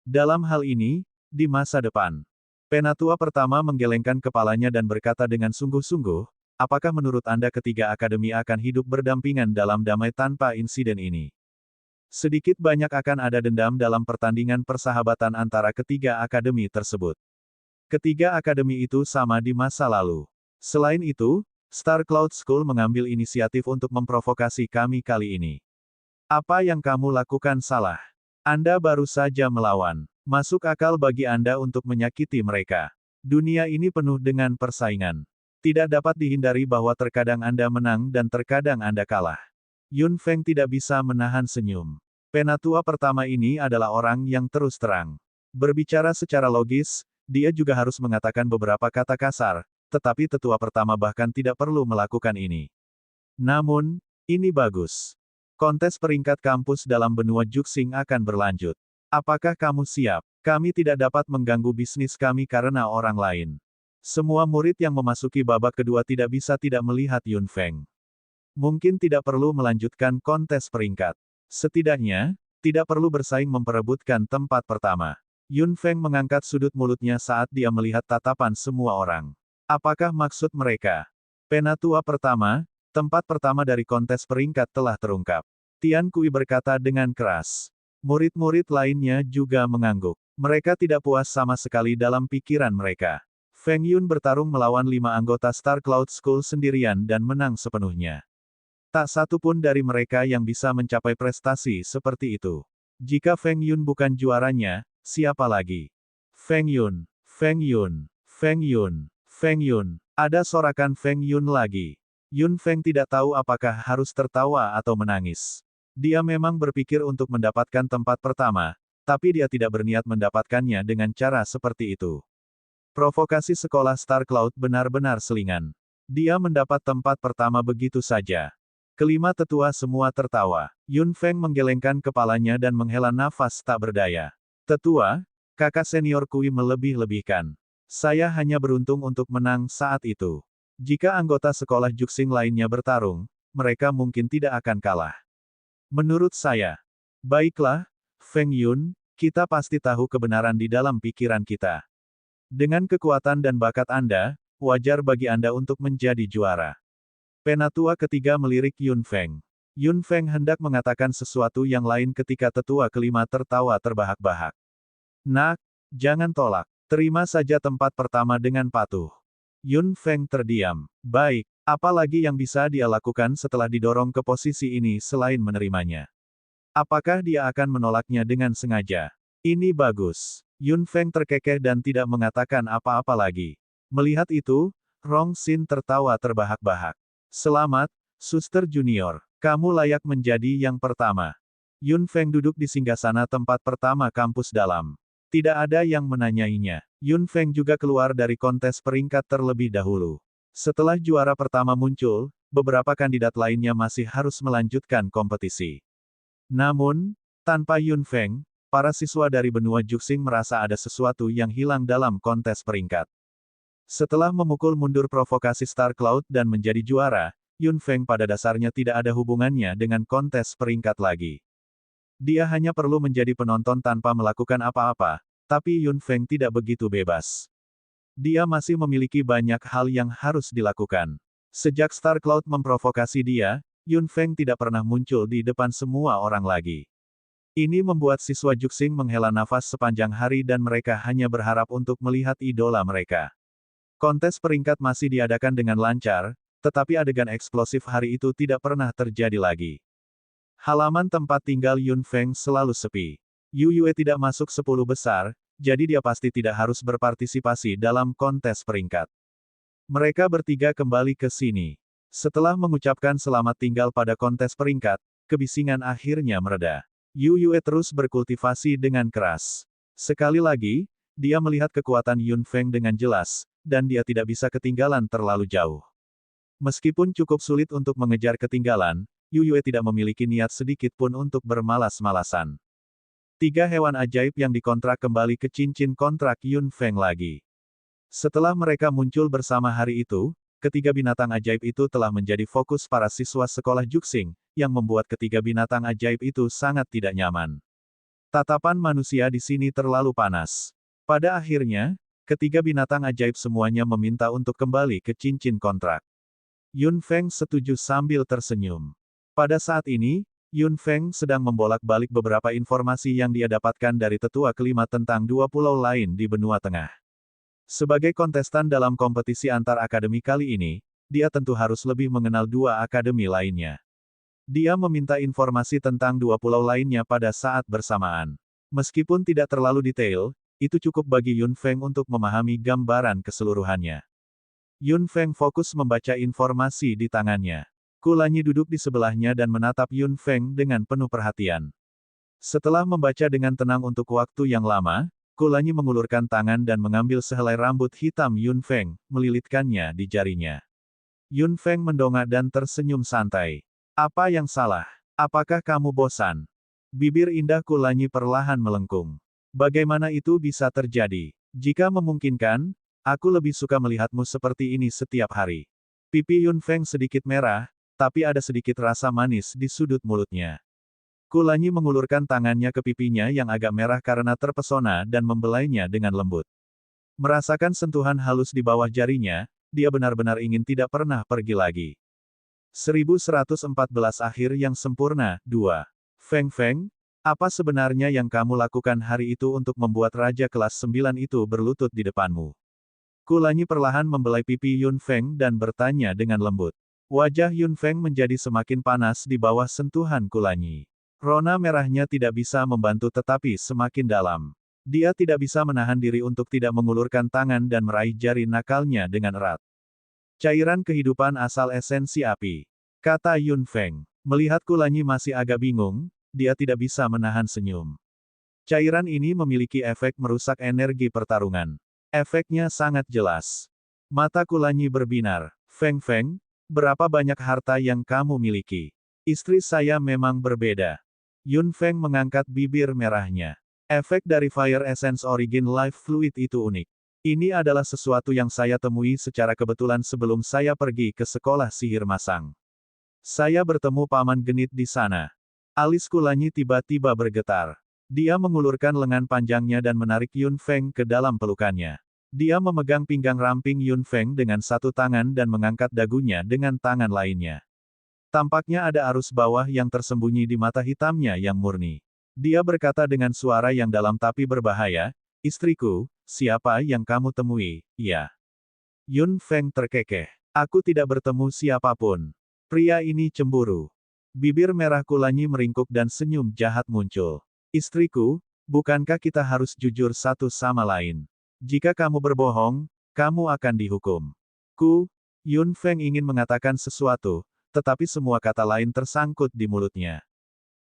Speaker 1: Dalam hal ini, di masa depan, Penatua pertama menggelengkan kepalanya dan berkata dengan sungguh-sungguh, apakah menurut Anda ketiga akademi akan hidup berdampingan dalam damai tanpa insiden ini? Sedikit banyak akan ada dendam dalam pertandingan persahabatan antara ketiga akademi tersebut. Ketiga akademi itu sama di masa lalu. Selain itu, Star Cloud School mengambil inisiatif untuk memprovokasi kami kali ini. Apa yang kamu lakukan salah? Anda baru saja melawan. Masuk akal bagi Anda untuk menyakiti mereka. Dunia ini penuh dengan persaingan. Tidak dapat dihindari bahwa terkadang Anda menang dan terkadang Anda kalah. Yun Feng tidak bisa menahan senyum. Penatua pertama ini adalah orang yang terus terang. Berbicara secara logis, dia juga harus mengatakan beberapa kata kasar, tetapi tetua pertama bahkan tidak perlu melakukan ini. Namun, ini bagus. Kontes peringkat kampus dalam benua Juxing akan berlanjut. Apakah kamu siap? Kami tidak dapat mengganggu bisnis kami karena orang lain. Semua murid yang memasuki babak kedua tidak bisa tidak melihat Yun Feng. Mungkin tidak perlu melanjutkan kontes peringkat. Setidaknya, tidak perlu bersaing memperebutkan tempat pertama. Yun Feng mengangkat sudut mulutnya saat dia melihat tatapan semua orang. Apakah maksud mereka? Penatua pertama, tempat pertama dari kontes peringkat telah terungkap. Tian Kui berkata dengan keras. Murid-murid lainnya juga mengangguk. Mereka tidak puas sama sekali dalam pikiran mereka. Feng Yun bertarung melawan 5 anggota Star Cloud School sendirian dan menang sepenuhnya. Tak satu pun dari mereka yang bisa mencapai prestasi seperti itu. Jika Feng Yun bukan juaranya, siapa lagi? Feng Yun, Feng Yun, Feng Yun, Feng Yun. Ada sorakan Feng Yun lagi. Yun Feng tidak tahu apakah harus tertawa atau menangis. Dia memang berpikir untuk mendapatkan tempat pertama, tapi dia tidak berniat mendapatkannya dengan cara seperti itu. Provokasi sekolah Star Cloud benar-benar selingan. Dia mendapat tempat pertama begitu saja. Kelima tetua semua tertawa. Yun Feng menggelengkan kepalanya dan menghela nafas tak berdaya. Tetua, kakak senior Kui melebih-lebihkan. Saya hanya beruntung untuk menang saat itu. Jika anggota sekolah Juxing lainnya bertarung, mereka mungkin tidak akan kalah. Menurut saya. Baiklah, Feng Yun, kita pasti tahu kebenaran di dalam pikiran kita. Dengan kekuatan dan bakat Anda, wajar bagi Anda untuk menjadi juara. Penatua ketiga melirik Yun Feng. Yun Feng hendak mengatakan sesuatu yang lain ketika tetua kelima tertawa terbahak-bahak. Nak, jangan tolak. Terima saja tempat pertama dengan patuh. Yun Feng terdiam. Baik, apa lagi yang bisa dia lakukan setelah didorong ke posisi ini selain menerimanya? Apakah dia akan menolaknya dengan sengaja? Ini bagus. Yun Feng terkekeh dan tidak mengatakan apa-apa lagi. Melihat itu, Rong Xin tertawa terbahak-bahak. Selamat, Suster Junior. Kamu layak menjadi yang pertama. Yun Feng duduk di singgasana tempat pertama kampus dalam. Tidak ada yang menanyainya. Yun Feng juga keluar dari kontes peringkat terlebih dahulu. Setelah juara pertama muncul, beberapa kandidat lainnya masih harus melanjutkan kompetisi. Namun, tanpa Yun Feng, para siswa dari benua Juxing merasa ada sesuatu yang hilang dalam kontes peringkat. Setelah memukul mundur provokasi Star Cloud dan menjadi juara, Yun Feng pada dasarnya tidak ada hubungannya dengan kontes peringkat lagi. Dia hanya perlu menjadi penonton tanpa melakukan apa-apa, tapi Yun Feng tidak begitu bebas. Dia masih memiliki banyak hal yang harus dilakukan. Sejak Star Cloud memprovokasi dia, Yun Feng tidak pernah muncul di depan semua orang lagi. Ini membuat siswa Juxing menghela nafas sepanjang hari dan mereka hanya berharap untuk melihat idola mereka. Kontes peringkat masih diadakan dengan lancar, tetapi adegan eksplosif hari itu tidak pernah terjadi lagi. Halaman tempat tinggal Yun Feng selalu sepi. Yu Yue tidak masuk 10 besar, jadi dia pasti tidak harus berpartisipasi dalam kontes peringkat. Mereka bertiga kembali ke sini. Setelah mengucapkan selamat tinggal pada kontes peringkat, kebisingan akhirnya mereda. Yu Yue terus berkultivasi dengan keras. Sekali lagi, dia melihat kekuatan Yun Feng dengan jelas, dan dia tidak bisa ketinggalan terlalu jauh. Meskipun cukup sulit untuk mengejar ketinggalan, Yu Yue tidak memiliki niat sedikit pun untuk bermalas-malasan. 3 hewan ajaib yang dikontrak kembali ke cincin kontrak Yun Feng lagi. Setelah mereka muncul bersama hari itu, ketiga binatang ajaib itu telah menjadi fokus para siswa sekolah Juxing, yang membuat ketiga binatang ajaib itu sangat tidak nyaman. Tatapan manusia di sini terlalu panas. Pada akhirnya, ketiga binatang ajaib semuanya meminta untuk kembali ke cincin kontrak. Yun Feng setuju sambil tersenyum. Pada saat ini, Yun Feng sedang membolak-balik beberapa informasi yang dia dapatkan dari tetua kelima tentang 2 pulau lain di benua tengah. Sebagai kontestan dalam kompetisi antar akademi kali ini, dia tentu harus lebih mengenal 2 akademi lainnya. Dia meminta informasi tentang 2 pulau lainnya pada saat bersamaan. Meskipun tidak terlalu detail, itu cukup bagi Yun Feng untuk memahami gambaran keseluruhannya. Yun Feng fokus membaca informasi di tangannya. Kulanyi duduk di sebelahnya dan menatap Yun Feng dengan penuh perhatian. Setelah membaca dengan tenang untuk waktu yang lama, Kulanyi mengulurkan tangan dan mengambil sehelai rambut hitam Yun Feng, melilitkannya di jarinya. Yun Feng mendongak dan tersenyum santai. Apa yang salah? Apakah kamu bosan? Bibir indah Kulanyi perlahan melengkung. Bagaimana itu bisa terjadi? Jika memungkinkan, aku lebih suka melihatmu seperti ini setiap hari. Pipi Yun Feng sedikit merah, tapi ada sedikit rasa manis di sudut mulutnya. Kulanyi mengulurkan tangannya ke pipinya yang agak merah karena terpesona dan membelainya dengan lembut. Merasakan sentuhan halus di bawah jarinya, dia benar-benar ingin tidak pernah pergi lagi. 1114 akhir yang sempurna, 2. Feng Feng, apa sebenarnya yang kamu lakukan hari itu untuk membuat Raja kelas 9 itu berlutut di depanmu? Kulanyi perlahan membelai pipi Yun Feng dan bertanya dengan lembut. Wajah Yun Feng menjadi semakin panas di bawah sentuhan Kulanyi. Rona merahnya tidak bisa membantu tetapi semakin dalam. Dia tidak bisa menahan diri untuk tidak mengulurkan tangan dan meraih jari nakalnya dengan erat. Cairan kehidupan asal esensi api. Kata Yun Feng. Melihat Kulanyi masih agak bingung, dia tidak bisa menahan senyum. Cairan ini memiliki efek merusak energi pertarungan. Efeknya sangat jelas. Mata Kulanyi berbinar. Feng Feng, berapa banyak harta yang kamu miliki? Istri saya memang berbeda. Yun Feng mengangkat bibir merahnya. Efek dari Fire Essence Origin Life Fluid itu unik. Ini adalah sesuatu yang saya temui secara kebetulan sebelum saya pergi ke sekolah sihir masang. Saya bertemu Paman Genit di sana. Alis Kulanyi tiba-tiba bergetar. Dia mengulurkan lengan panjangnya dan menarik Yun Feng ke dalam pelukannya. Dia memegang pinggang ramping Yun Feng dengan satu tangan dan mengangkat dagunya dengan tangan lainnya. Tampaknya ada arus bawah yang tersembunyi di mata hitamnya yang murni. Dia berkata dengan suara yang dalam tapi berbahaya, "Istriku, siapa yang kamu temui?" "Ya." Yun Feng terkekeh. "Aku tidak bertemu siapapun. Pria ini cemburu." Bibir merah Kulanyi meringkuk dan senyum jahat muncul. "Istriku, bukankah kita harus jujur satu sama lain? Jika kamu berbohong, kamu akan dihukum." Yun Feng ingin mengatakan sesuatu, tetapi semua kata lain tersangkut di mulutnya.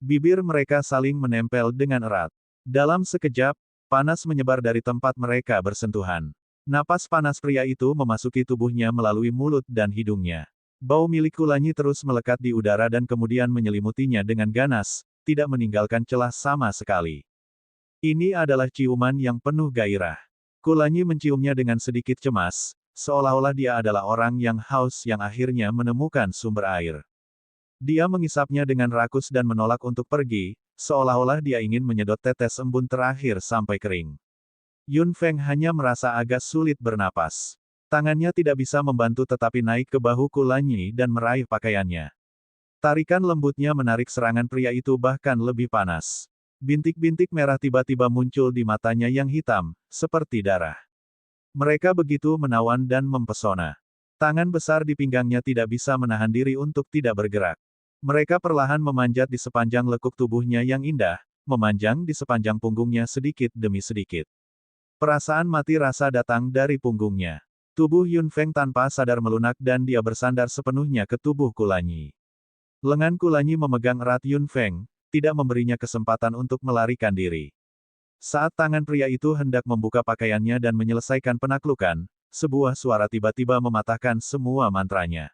Speaker 1: Bibir mereka saling menempel dengan erat. Dalam sekejap, panas menyebar dari tempat mereka bersentuhan. Napas panas pria itu memasuki tubuhnya melalui mulut dan hidungnya. Bau milik Kulanyi terus melekat di udara dan kemudian menyelimutinya dengan ganas, tidak meninggalkan celah sama sekali. Ini adalah ciuman yang penuh gairah. Kulanyi menciumnya dengan sedikit cemas, seolah-olah dia adalah orang yang haus yang akhirnya menemukan sumber air. Dia mengisapnya dengan rakus dan menolak untuk pergi, seolah-olah dia ingin menyedot tetes embun terakhir sampai kering. Yun Feng hanya merasa agak sulit bernapas. Tangannya tidak bisa membantu tetapi naik ke bahu Kulanyi dan meraih pakaiannya. Tarikan lembutnya menarik serangan pria itu bahkan lebih panas. Bintik-bintik merah tiba-tiba muncul di matanya yang hitam, seperti darah. Mereka begitu menawan dan mempesona. Tangan besar di pinggangnya tidak bisa menahan diri untuk tidak bergerak. Mereka perlahan memanjat di sepanjang lekuk tubuhnya yang indah, memanjang di sepanjang punggungnya sedikit demi sedikit. Perasaan mati rasa datang dari punggungnya. Tubuh Yun Feng tanpa sadar melunak dan dia bersandar sepenuhnya ke tubuh Kulanyi. Lengan Kulanyi memegang erat Yun Feng, tidak memberinya kesempatan untuk melarikan diri. Saat tangan pria itu hendak membuka pakaiannya dan menyelesaikan penaklukan, sebuah suara tiba-tiba mematahkan semua mantranya.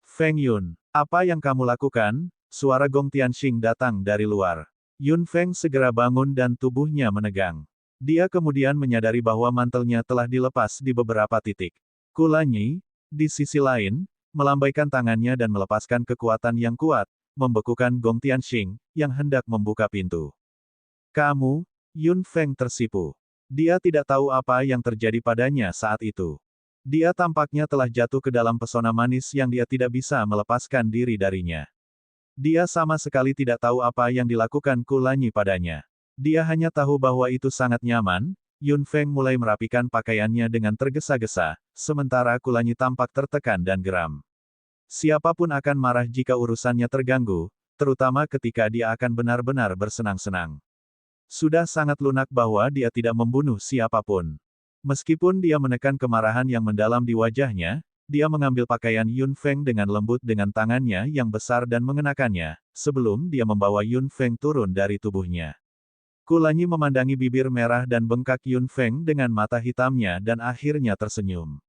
Speaker 1: "Feng Yun, apa yang kamu lakukan?" Suara Gong Tianxing datang dari luar. Yun Feng segera bangun dan tubuhnya menegang. Dia kemudian menyadari bahwa mantelnya telah dilepas di beberapa titik. Kulanyi, di sisi lain, melambaikan tangannya dan melepaskan kekuatan yang kuat, membekukan Gong Tianxing, yang hendak membuka pintu. "Kamu?" Yun Feng tersipu. Dia tidak tahu apa yang terjadi padanya saat itu. Dia tampaknya telah jatuh ke dalam pesona manis yang dia tidak bisa melepaskan diri darinya. Dia sama sekali tidak tahu apa yang dilakukan Kulanyi padanya. Dia hanya tahu bahwa itu sangat nyaman. Yun Feng mulai merapikan pakaiannya dengan tergesa-gesa, sementara Kulanyi tampak tertekan dan geram. Siapapun akan marah jika urusannya terganggu, terutama ketika dia akan benar-benar bersenang-senang. Sudah sangat lunak bahwa dia tidak membunuh siapapun. Meskipun dia menekan kemarahan yang mendalam di wajahnya, dia mengambil pakaian Yun Feng dengan lembut dengan tangannya yang besar dan mengenakannya, sebelum dia membawa Yun Feng turun dari tubuhnya. Kulanyi memandangi bibir merah dan bengkak Yun Feng dengan mata hitamnya dan akhirnya tersenyum.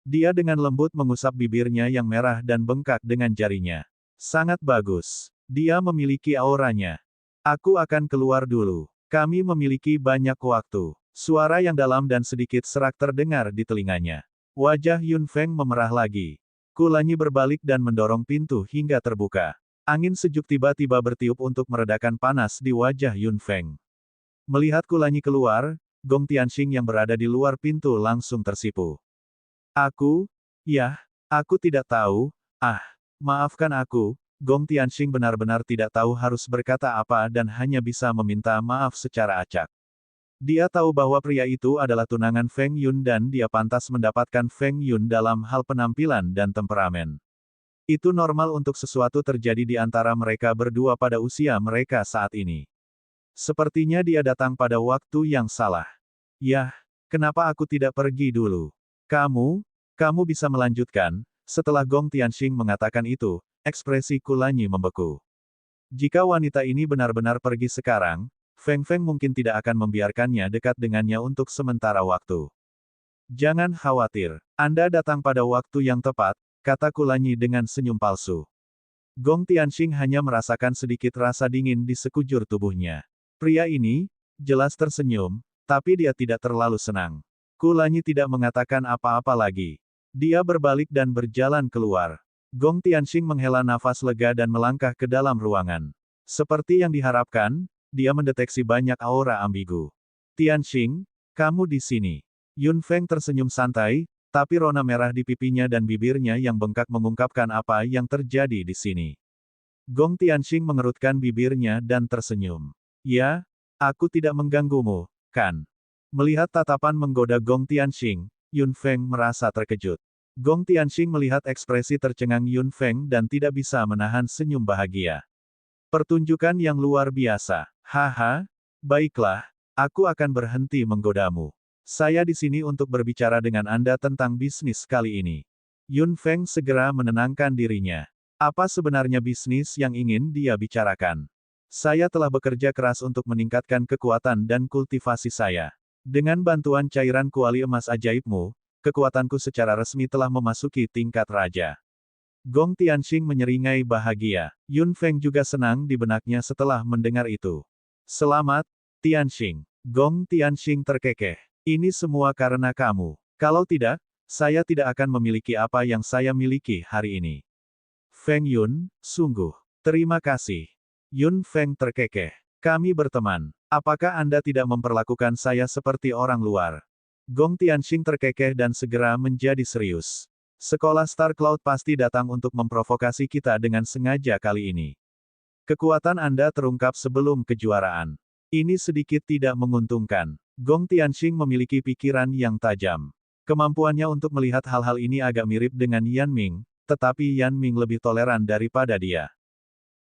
Speaker 1: Dia dengan lembut mengusap bibirnya yang merah dan bengkak dengan jarinya. "Sangat bagus. Dia memiliki auranya. Aku akan keluar dulu. Kami memiliki banyak waktu." Suara yang dalam dan sedikit serak terdengar di telinganya. Wajah Yun Feng memerah lagi. Kulanyi berbalik dan mendorong pintu hingga terbuka. Angin sejuk tiba-tiba bertiup untuk meredakan panas di wajah Yun Feng. Melihat Kulanyi keluar, Gong Tianxing yang berada di luar pintu langsung tersipu. Aku tidak tahu, maafkan aku." Gong Tianxing benar-benar tidak tahu harus berkata apa dan hanya bisa meminta maaf secara acak. Dia tahu bahwa pria itu adalah tunangan Feng Yun dan dia pantas mendapatkan Feng Yun dalam hal penampilan dan temperamen. Itu normal untuk sesuatu terjadi di antara mereka berdua pada usia mereka saat ini. Sepertinya dia datang pada waktu yang salah. "Yah, kenapa aku tidak pergi dulu? Kamu?" Kamu bisa melanjutkan." Setelah Gong Tianxing mengatakan itu, ekspresi Kulanyi membeku. Jika wanita ini benar-benar pergi sekarang, Feng Feng mungkin tidak akan membiarkannya dekat dengannya untuk sementara waktu. "Jangan khawatir. Anda datang pada waktu yang tepat," kata Kulanyi dengan senyum palsu. Gong Tianxing hanya merasakan sedikit rasa dingin di sekujur tubuhnya. Pria ini, jelas tersenyum, tapi dia tidak terlalu senang. Kulanyi tidak mengatakan apa-apa lagi. Dia berbalik dan berjalan keluar. Gong Tianxing menghela nafas lega dan melangkah ke dalam ruangan. Seperti yang diharapkan, dia mendeteksi banyak aura ambigu. "Tianxing, kamu di sini." Yun Feng tersenyum santai, tapi rona merah di pipinya dan bibirnya yang bengkak mengungkapkan apa yang terjadi di sini. Gong Tianxing mengerutkan bibirnya dan tersenyum. "Ya, aku tidak mengganggumu, kan?" Melihat tatapan menggoda Gong Tianxing, Yun Feng merasa terkejut. Gong Tianxing melihat ekspresi tercengang Yun Feng dan tidak bisa menahan senyum bahagia. "Pertunjukan yang luar biasa. Haha, baiklah, aku akan berhenti menggodamu. Saya di sini untuk berbicara dengan Anda tentang bisnis kali ini." Yun Feng segera menenangkan dirinya. Apa sebenarnya bisnis yang ingin dia bicarakan? "Saya telah bekerja keras untuk meningkatkan kekuatan dan kultivasi saya. Dengan bantuan cairan kuali emas ajaibmu, kekuatanku secara resmi telah memasuki tingkat raja." Gong Tianxing menyeringai bahagia. Yun Feng juga senang di benaknya setelah mendengar itu. "Selamat, Tianxing." Gong Tianxing terkekeh. "Ini semua karena kamu. Kalau tidak, saya tidak akan memiliki apa yang saya miliki hari ini." Feng Yun, sungguh. Terima kasih. Yun Feng terkekeh. "Kami berteman. Apakah Anda tidak memperlakukan saya seperti orang luar?" Gong Tianxing terkekeh dan segera menjadi serius. "Sekolah Star Cloud pasti datang untuk memprovokasi kita dengan sengaja kali ini. Kekuatan Anda terungkap sebelum kejuaraan. Ini sedikit tidak menguntungkan." Gong Tianxing memiliki pikiran yang tajam. Kemampuannya untuk melihat hal-hal ini agak mirip dengan Yan Ming, tetapi Yan Ming lebih toleran daripada dia.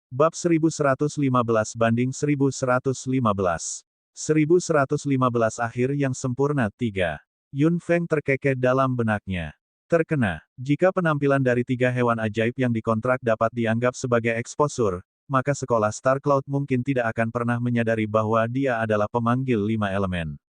Speaker 1: Bab 1115 banding 1115. 1115 akhir yang sempurna 3. Yun Feng terkekeh dalam benaknya. Terkena, jika penampilan dari 3 hewan ajaib yang dikontrak dapat dianggap sebagai eksposur, maka sekolah Star Cloud mungkin tidak akan pernah menyadari bahwa dia adalah pemanggil 5 elemen.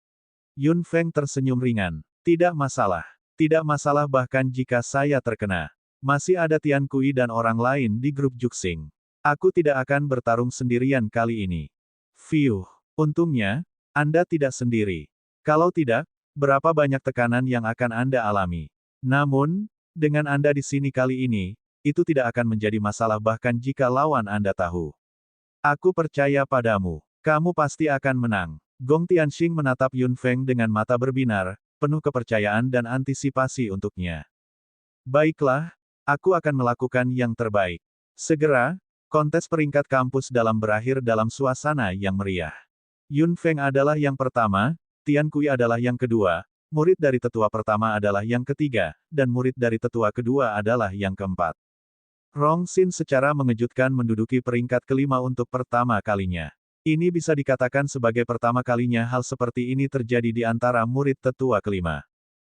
Speaker 1: Yun Feng tersenyum ringan. "Tidak masalah. Tidak masalah bahkan jika saya terkena. Masih ada Tian Kui dan orang lain di grup Juxing. Aku tidak akan bertarung sendirian kali ini." "Fiuh. Untungnya, Anda tidak sendiri. Kalau tidak, berapa banyak tekanan yang akan Anda alami. Namun, dengan Anda di sini kali ini, itu tidak akan menjadi masalah bahkan jika lawan Anda tahu. Aku percaya padamu. Kamu pasti akan menang." Gong Tianxing menatap Yun Feng dengan mata berbinar, penuh kepercayaan dan antisipasi untuknya. "Baiklah, aku akan melakukan yang terbaik." Segera, kontes peringkat kampus dalam berakhir dalam suasana yang meriah. Yun Feng adalah yang pertama, Tian Kui adalah yang kedua, murid dari tetua pertama adalah yang ketiga, dan murid dari tetua kedua adalah yang keempat. Rong Xin secara mengejutkan menduduki peringkat kelima untuk pertama kalinya. Ini bisa dikatakan sebagai pertama kalinya hal seperti ini terjadi di antara murid tetua kelima.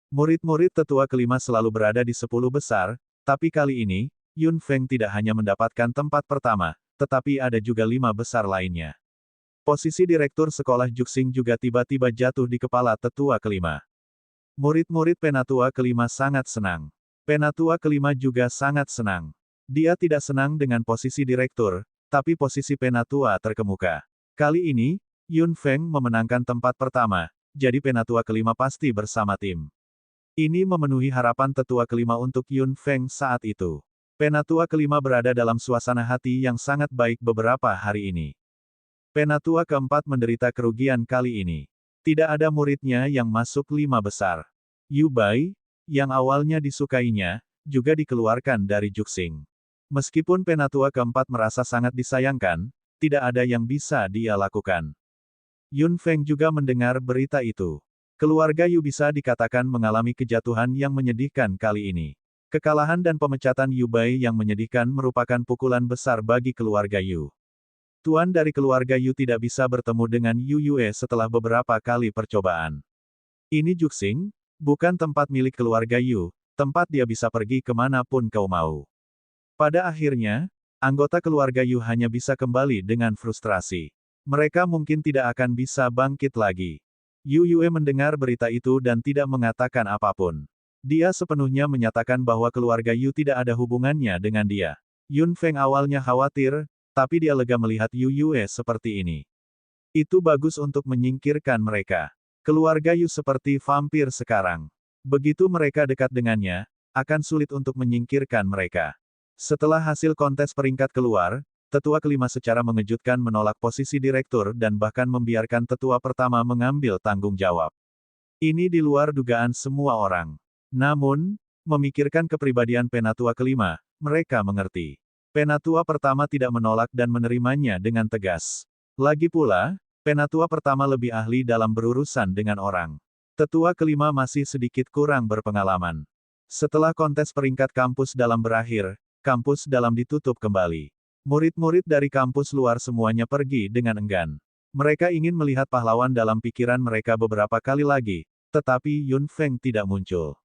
Speaker 1: Murid-murid tetua kelima selalu berada di 10 besar, tapi kali ini, Yun Feng tidak hanya mendapatkan tempat pertama, tetapi ada juga 5 besar lainnya. Posisi direktur sekolah Juxing juga tiba-tiba jatuh di kepala tetua kelima. Murid-murid penatua kelima sangat senang. Penatua kelima juga sangat senang. Dia tidak senang dengan posisi direktur, tapi posisi penatua terkemuka. Kali ini, Yun Feng memenangkan tempat pertama, jadi penatua kelima pasti bersama tim. Ini memenuhi harapan tetua kelima untuk Yun Feng saat itu. Penatua kelima berada dalam suasana hati yang sangat baik beberapa hari ini. Penatua keempat menderita kerugian kali ini. Tidak ada muridnya yang masuk 5 besar. Yu Bai, yang awalnya disukainya, juga dikeluarkan dari Juxing. Meskipun penatua keempat merasa sangat disayangkan, tidak ada yang bisa dia lakukan. Yun Feng juga mendengar berita itu. Keluarga Yu bisa dikatakan mengalami kejatuhan yang menyedihkan kali ini. Kekalahan dan pemecatan Yu Bai yang menyedihkan merupakan pukulan besar bagi keluarga Yu. Tuan dari keluarga Yu tidak bisa bertemu dengan Yu Yue setelah beberapa kali percobaan. Ini Juxing, bukan tempat milik keluarga Yu, tempat dia bisa pergi kemanapun kau mau. Pada akhirnya, anggota keluarga Yu hanya bisa kembali dengan frustrasi. Mereka mungkin tidak akan bisa bangkit lagi. Yu Yue mendengar berita itu dan tidak mengatakan apapun. Dia sepenuhnya menyatakan bahwa keluarga Yu tidak ada hubungannya dengan dia. Yun Feng awalnya khawatir, tapi dia lega melihat Yu Yue seperti ini. Itu bagus untuk menyingkirkan mereka. Keluarga Yu seperti vampir sekarang. Begitu mereka dekat dengannya, akan sulit untuk menyingkirkan mereka. Setelah hasil kontes peringkat keluar, tetua kelima secara mengejutkan menolak posisi direktur dan bahkan membiarkan tetua pertama mengambil tanggung jawab. Ini di luar dugaan semua orang. Namun, memikirkan kepribadian penatua kelima, mereka mengerti. Penatua pertama tidak menolak dan menerimanya dengan tegas. Lagi pula, penatua pertama lebih ahli dalam berurusan dengan orang. Tetua kelima masih sedikit kurang berpengalaman. Setelah kontes peringkat kampus dalam berakhir, kampus dalam ditutup kembali. Murid-murid dari kampus luar semuanya pergi dengan enggan. Mereka ingin melihat pahlawan dalam pikiran mereka beberapa kali lagi, tetapi Yun Feng tidak muncul.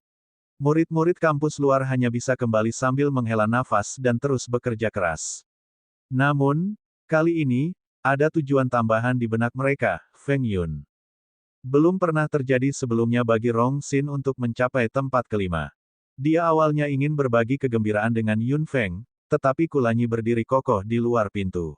Speaker 1: Murid-murid kampus luar hanya bisa kembali sambil menghela nafas dan terus bekerja keras. Namun, kali ini, ada tujuan tambahan di benak mereka, Feng Yun. Belum pernah terjadi sebelumnya bagi Rong Xin untuk mencapai tempat kelima. Dia awalnya ingin berbagi kegembiraan dengan Yun Feng, tetapi Kulanyi berdiri kokoh di luar pintu.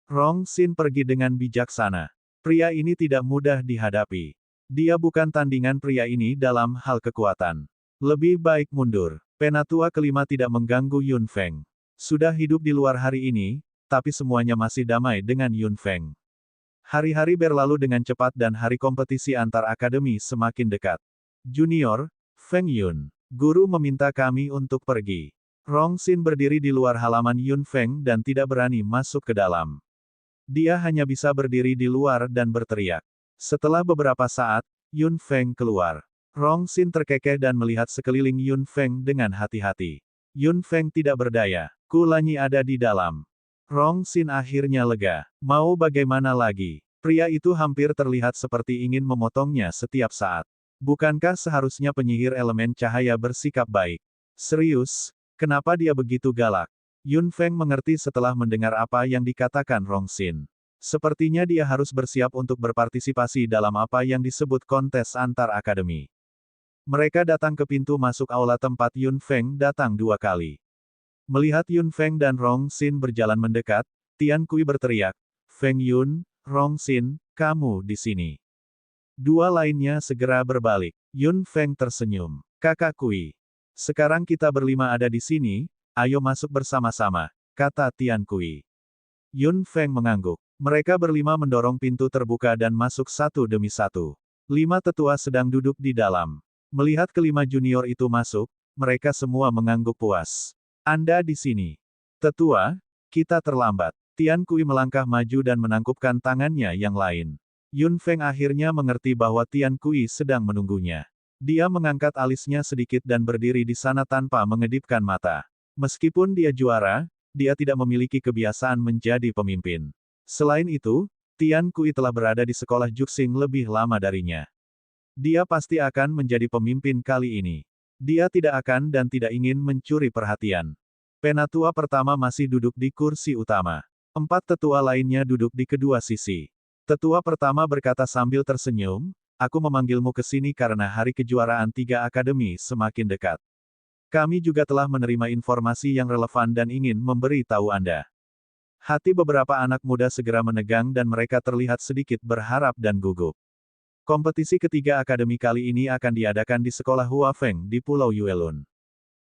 Speaker 1: Rong Xin pergi dengan bijaksana. Pria ini tidak mudah dihadapi. Dia bukan tandingan pria ini dalam hal kekuatan. Lebih baik mundur. Penatua kelima tidak mengganggu Yun Feng. Sudah hidup di luar hari ini, tapi semuanya masih damai dengan Yun Feng. Hari-hari berlalu dengan cepat dan hari kompetisi antar akademi semakin dekat. Junior, Feng Yun. Guru meminta kami untuk pergi. Rong Xin berdiri di luar halaman Yun Feng dan tidak berani masuk ke dalam. Dia hanya bisa berdiri di luar dan berteriak. Setelah beberapa saat, Yun Feng keluar. Rong Xin terkekeh dan melihat sekeliling Yun Feng dengan hati-hati. Yun Feng tidak berdaya. Kulanyi ada di dalam. Rong Xin akhirnya lega. Mau bagaimana lagi? Pria itu hampir terlihat seperti ingin memotongnya setiap saat. Bukankah seharusnya penyihir elemen cahaya bersikap baik? Serius, kenapa dia begitu galak? Yun Feng mengerti setelah mendengar apa yang dikatakan Rong Xin. Sepertinya dia harus bersiap untuk berpartisipasi dalam apa yang disebut kontes antar akademi. Mereka datang ke pintu masuk aula tempat Yun Feng datang 2 kali. Melihat Yun Feng dan Rong Xin berjalan mendekat, Tian Kui berteriak, "Feng Yun, Rong Xin, kamu di sini." 2 lainnya segera berbalik. Yun Feng tersenyum. "Kakak Kui. Sekarang kita berlima ada di sini, ayo masuk bersama-sama," kata Tian Kui. Yun Feng mengangguk. Mereka berlima mendorong pintu terbuka dan masuk satu demi satu. 5 tetua sedang duduk di dalam. Melihat kelima junior itu masuk, mereka semua mengangguk puas. "Anda di sini. Tetua, kita terlambat." Tian Kui melangkah maju dan menangkupkan tangannya yang lain. Yun Feng akhirnya mengerti bahwa Tian Kui sedang menunggunya. Dia mengangkat alisnya sedikit dan berdiri di sana tanpa mengedipkan mata. Meskipun dia juara, dia tidak memiliki kebiasaan menjadi pemimpin. Selain itu, Tian Kui telah berada di sekolah Juxing lebih lama darinya. Dia pasti akan menjadi pemimpin kali ini. Dia tidak akan dan tidak ingin mencuri perhatian. Penatua pertama masih duduk di kursi utama. 4 tetua lainnya duduk di kedua sisi. Tetua pertama berkata sambil tersenyum, "Aku memanggilmu ke sini karena hari kejuaraan 3 akademi semakin dekat. Kami juga telah menerima informasi yang relevan dan ingin memberi tahu Anda." Hati beberapa anak muda segera menegang dan mereka terlihat sedikit berharap dan gugup. Kompetisi ketiga akademi kali ini akan diadakan di sekolah Hua Feng di Pulau Yuelun.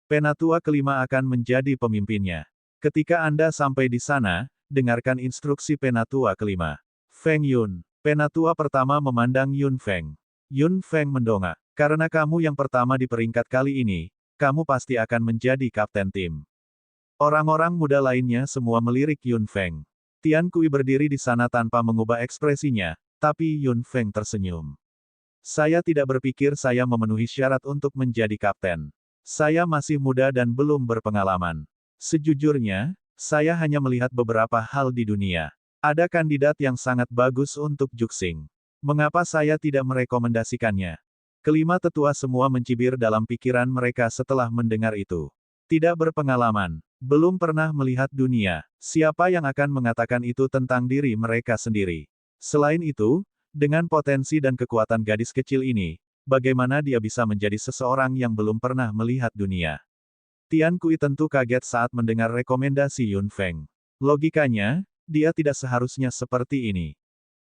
Speaker 1: Penatua kelima akan menjadi pemimpinnya. Ketika Anda sampai di sana, dengarkan instruksi penatua kelima. Feng Yun. Penatua pertama memandang Yun Feng. Yun Feng mendongak. "Karena kamu yang pertama di peringkat kali ini, kamu pasti akan menjadi kapten tim." Orang-orang muda lainnya semua melirik Yun Feng. Tian Kui berdiri di sana tanpa mengubah ekspresinya, tapi Yun Feng tersenyum. "Saya tidak berpikir saya memenuhi syarat untuk menjadi kapten. Saya masih muda dan belum berpengalaman. Sejujurnya, saya hanya melihat beberapa hal di dunia. Ada kandidat yang sangat bagus untuk Juxing. Mengapa saya tidak merekomendasikannya?" Kelima tetua semua mencibir dalam pikiran mereka setelah mendengar itu. Tidak berpengalaman, belum pernah melihat dunia. Siapa yang akan mengatakan itu tentang diri mereka sendiri? Selain itu, dengan potensi dan kekuatan gadis kecil ini, bagaimana dia bisa menjadi seseorang yang belum pernah melihat dunia? Tian Kui tentu kaget saat mendengar rekomendasi Yun Feng. Logikanya, dia tidak seharusnya seperti ini.